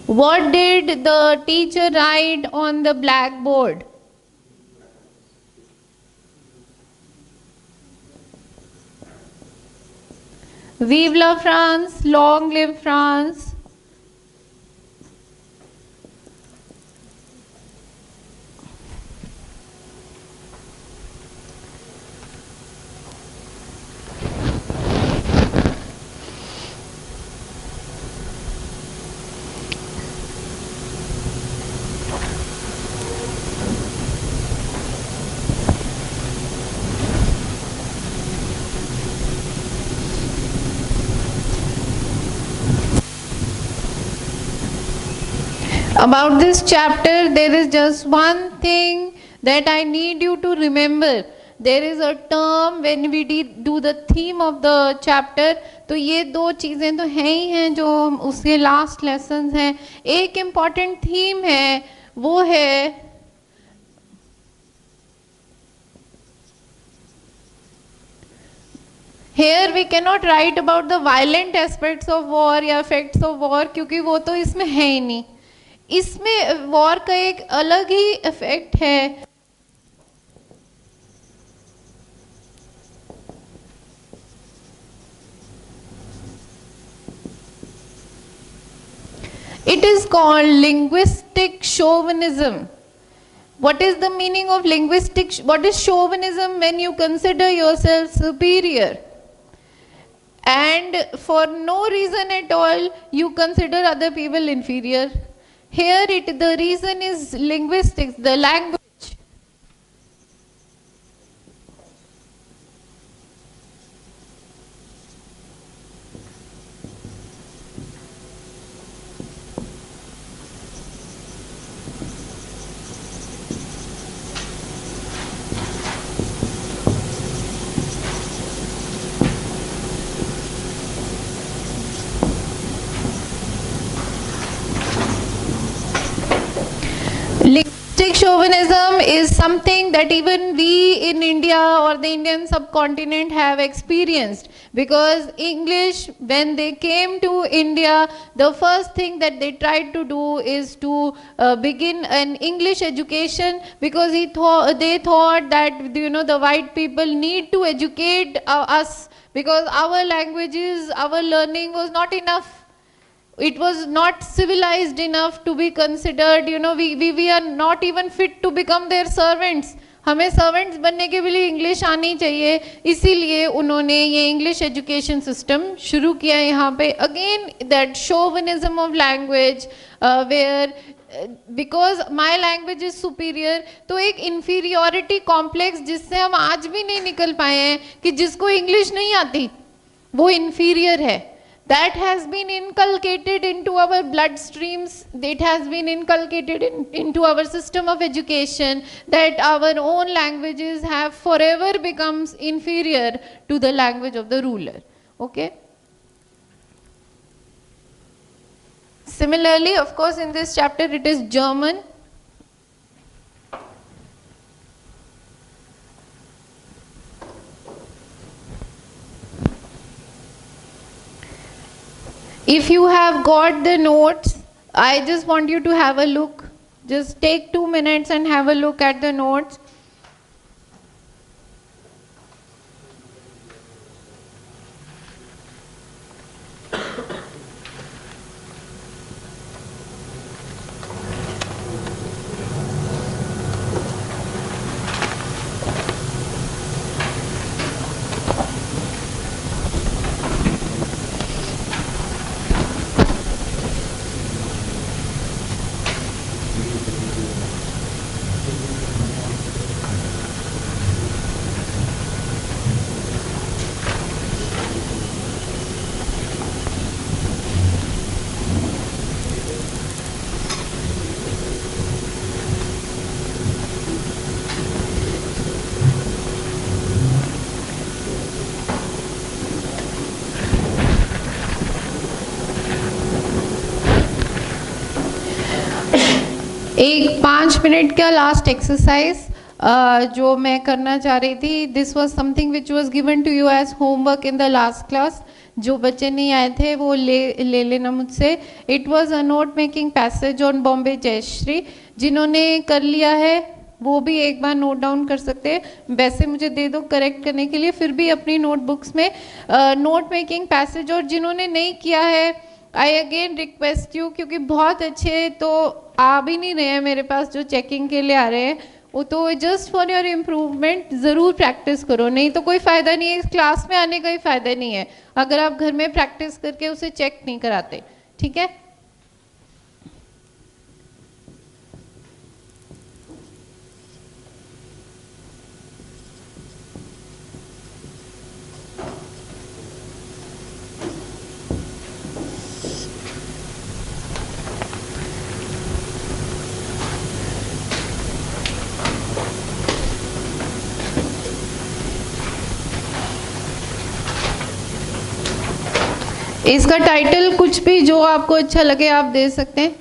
B: What did the teacher write on the blackboard? Vive la France, long live France. About this chapter, there is just one thing that I need you to remember. There is a term when we do the theme of the chapter. तो ये दो चीज़ें तो हैं ही हैं जो उसके last lessons हैं. एक important theme है, वो है Here we cannot write about the violent aspects of war या effects of war, क्योंकि वो तो इसमें है ही नहीं. इसमें वॉर का एक अलग ही इफेक्ट है. It is called linguistic chauvinism. What is the meaning of what is chauvinism? When you consider yourself superior and for no reason at all you consider other people inferior. Here the reason is linguistics, the language. Linguistic chauvinism is something that even we in India or the Indian subcontinent have experienced, because English, when they came to India, the first thing that they tried to do is to begin an English education, because they thought that the white people need to educate us, because our languages, our learning was not enough. It was not civilized enough to be considered, we are not even fit to become their servants. हमें सर्वेंट्स बनने के लिए इंग्लिश आनी चाहिए, इसीलिए उन्होंने ये इंग्लिश एजुकेशन सिस्टम शुरू किया यहाँ पे. Again that chauvinism of language, where because my language is superior, तो एक इन्फीरियोरिटी कॉम्प्लेक्स जिससे हम आज भी नहीं निकल पाए हैं, कि जिसको इंग्लिश नहीं आती वो इन्फीरियर है. That has been inculcated into our bloodstreams. It has been inculcated into our system of education, that our own languages have forever becomes inferior to the language of the ruler. Okay. Similarly, of course, in this chapter it is German. If you have got the notes, I just want you to have a look. Just take 2 minutes and have a look at the notes. एक 5 मिनट का लास्ट एक्सरसाइज जो मैं करना चाह रही थी, this was something which was given to you as homework in the last class. जो बच्चे नहीं आए थे वो ले लेना मुझसे. It was a note making passage on Bombay Jayashri. जिन्होंने कर लिया है वो भी एक बार नोट डाउन कर सकते हैं. वैसे मुझे दे दो करेक्ट करने के लिए, फिर भी अपनी नोटबुक्स में नोट मेकिंग पैसेज. और जिन्होंने नहीं किया है, आई अगेन रिक्वेस्ट यू, क्योंकि बहुत अच्छे तो आ भी नहीं रहे हैं मेरे पास जो चेकिंग के लिए आ रहे हैं, वो तो जस्ट फॉर योर इम्प्रूवमेंट ज़रूर प्रैक्टिस करो, नहीं तो कोई फ़ायदा नहीं है. इस क्लास में आने का ही फ़ायदा नहीं है अगर आप घर में प्रैक्टिस करके उसे चेक नहीं कराते. ठीक है. इसका टाइटल कुछ भी जो आपको अच्छा लगे आप दे सकते हैं.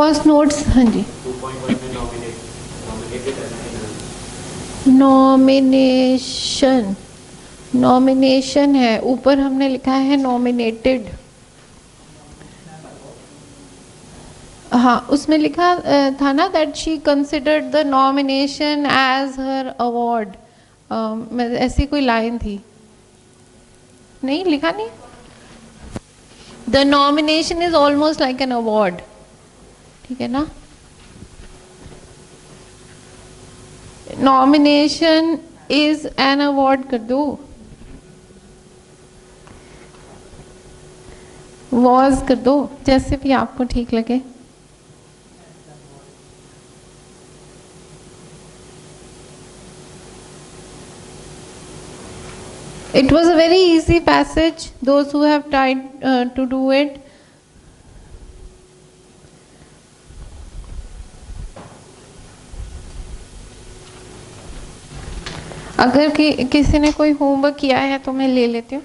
A: फर्स्ट नोट्स, हाँ जी।
C: 2.1 में नॉमिनेटेड है
B: नॉमिनेशन है, ऊपर हमने लिखा है नॉमिनेटेड। हाँ, उसमें लिखा था ना that she considered the nomination as her award, ऐसी कोई लाइन थी, नहीं लिखा नहीं। The nomination is almost like an award, ठीक है ना। नॉमिनेशन इज एन अवार्ड कर दो, वॉज कर दो, जैसे भी आपको ठीक लगे। It was a very easy passage, those who have tried to do it. अगर किसी ने कोई होमवर्क किया है तो मैं ले लेती हूँ।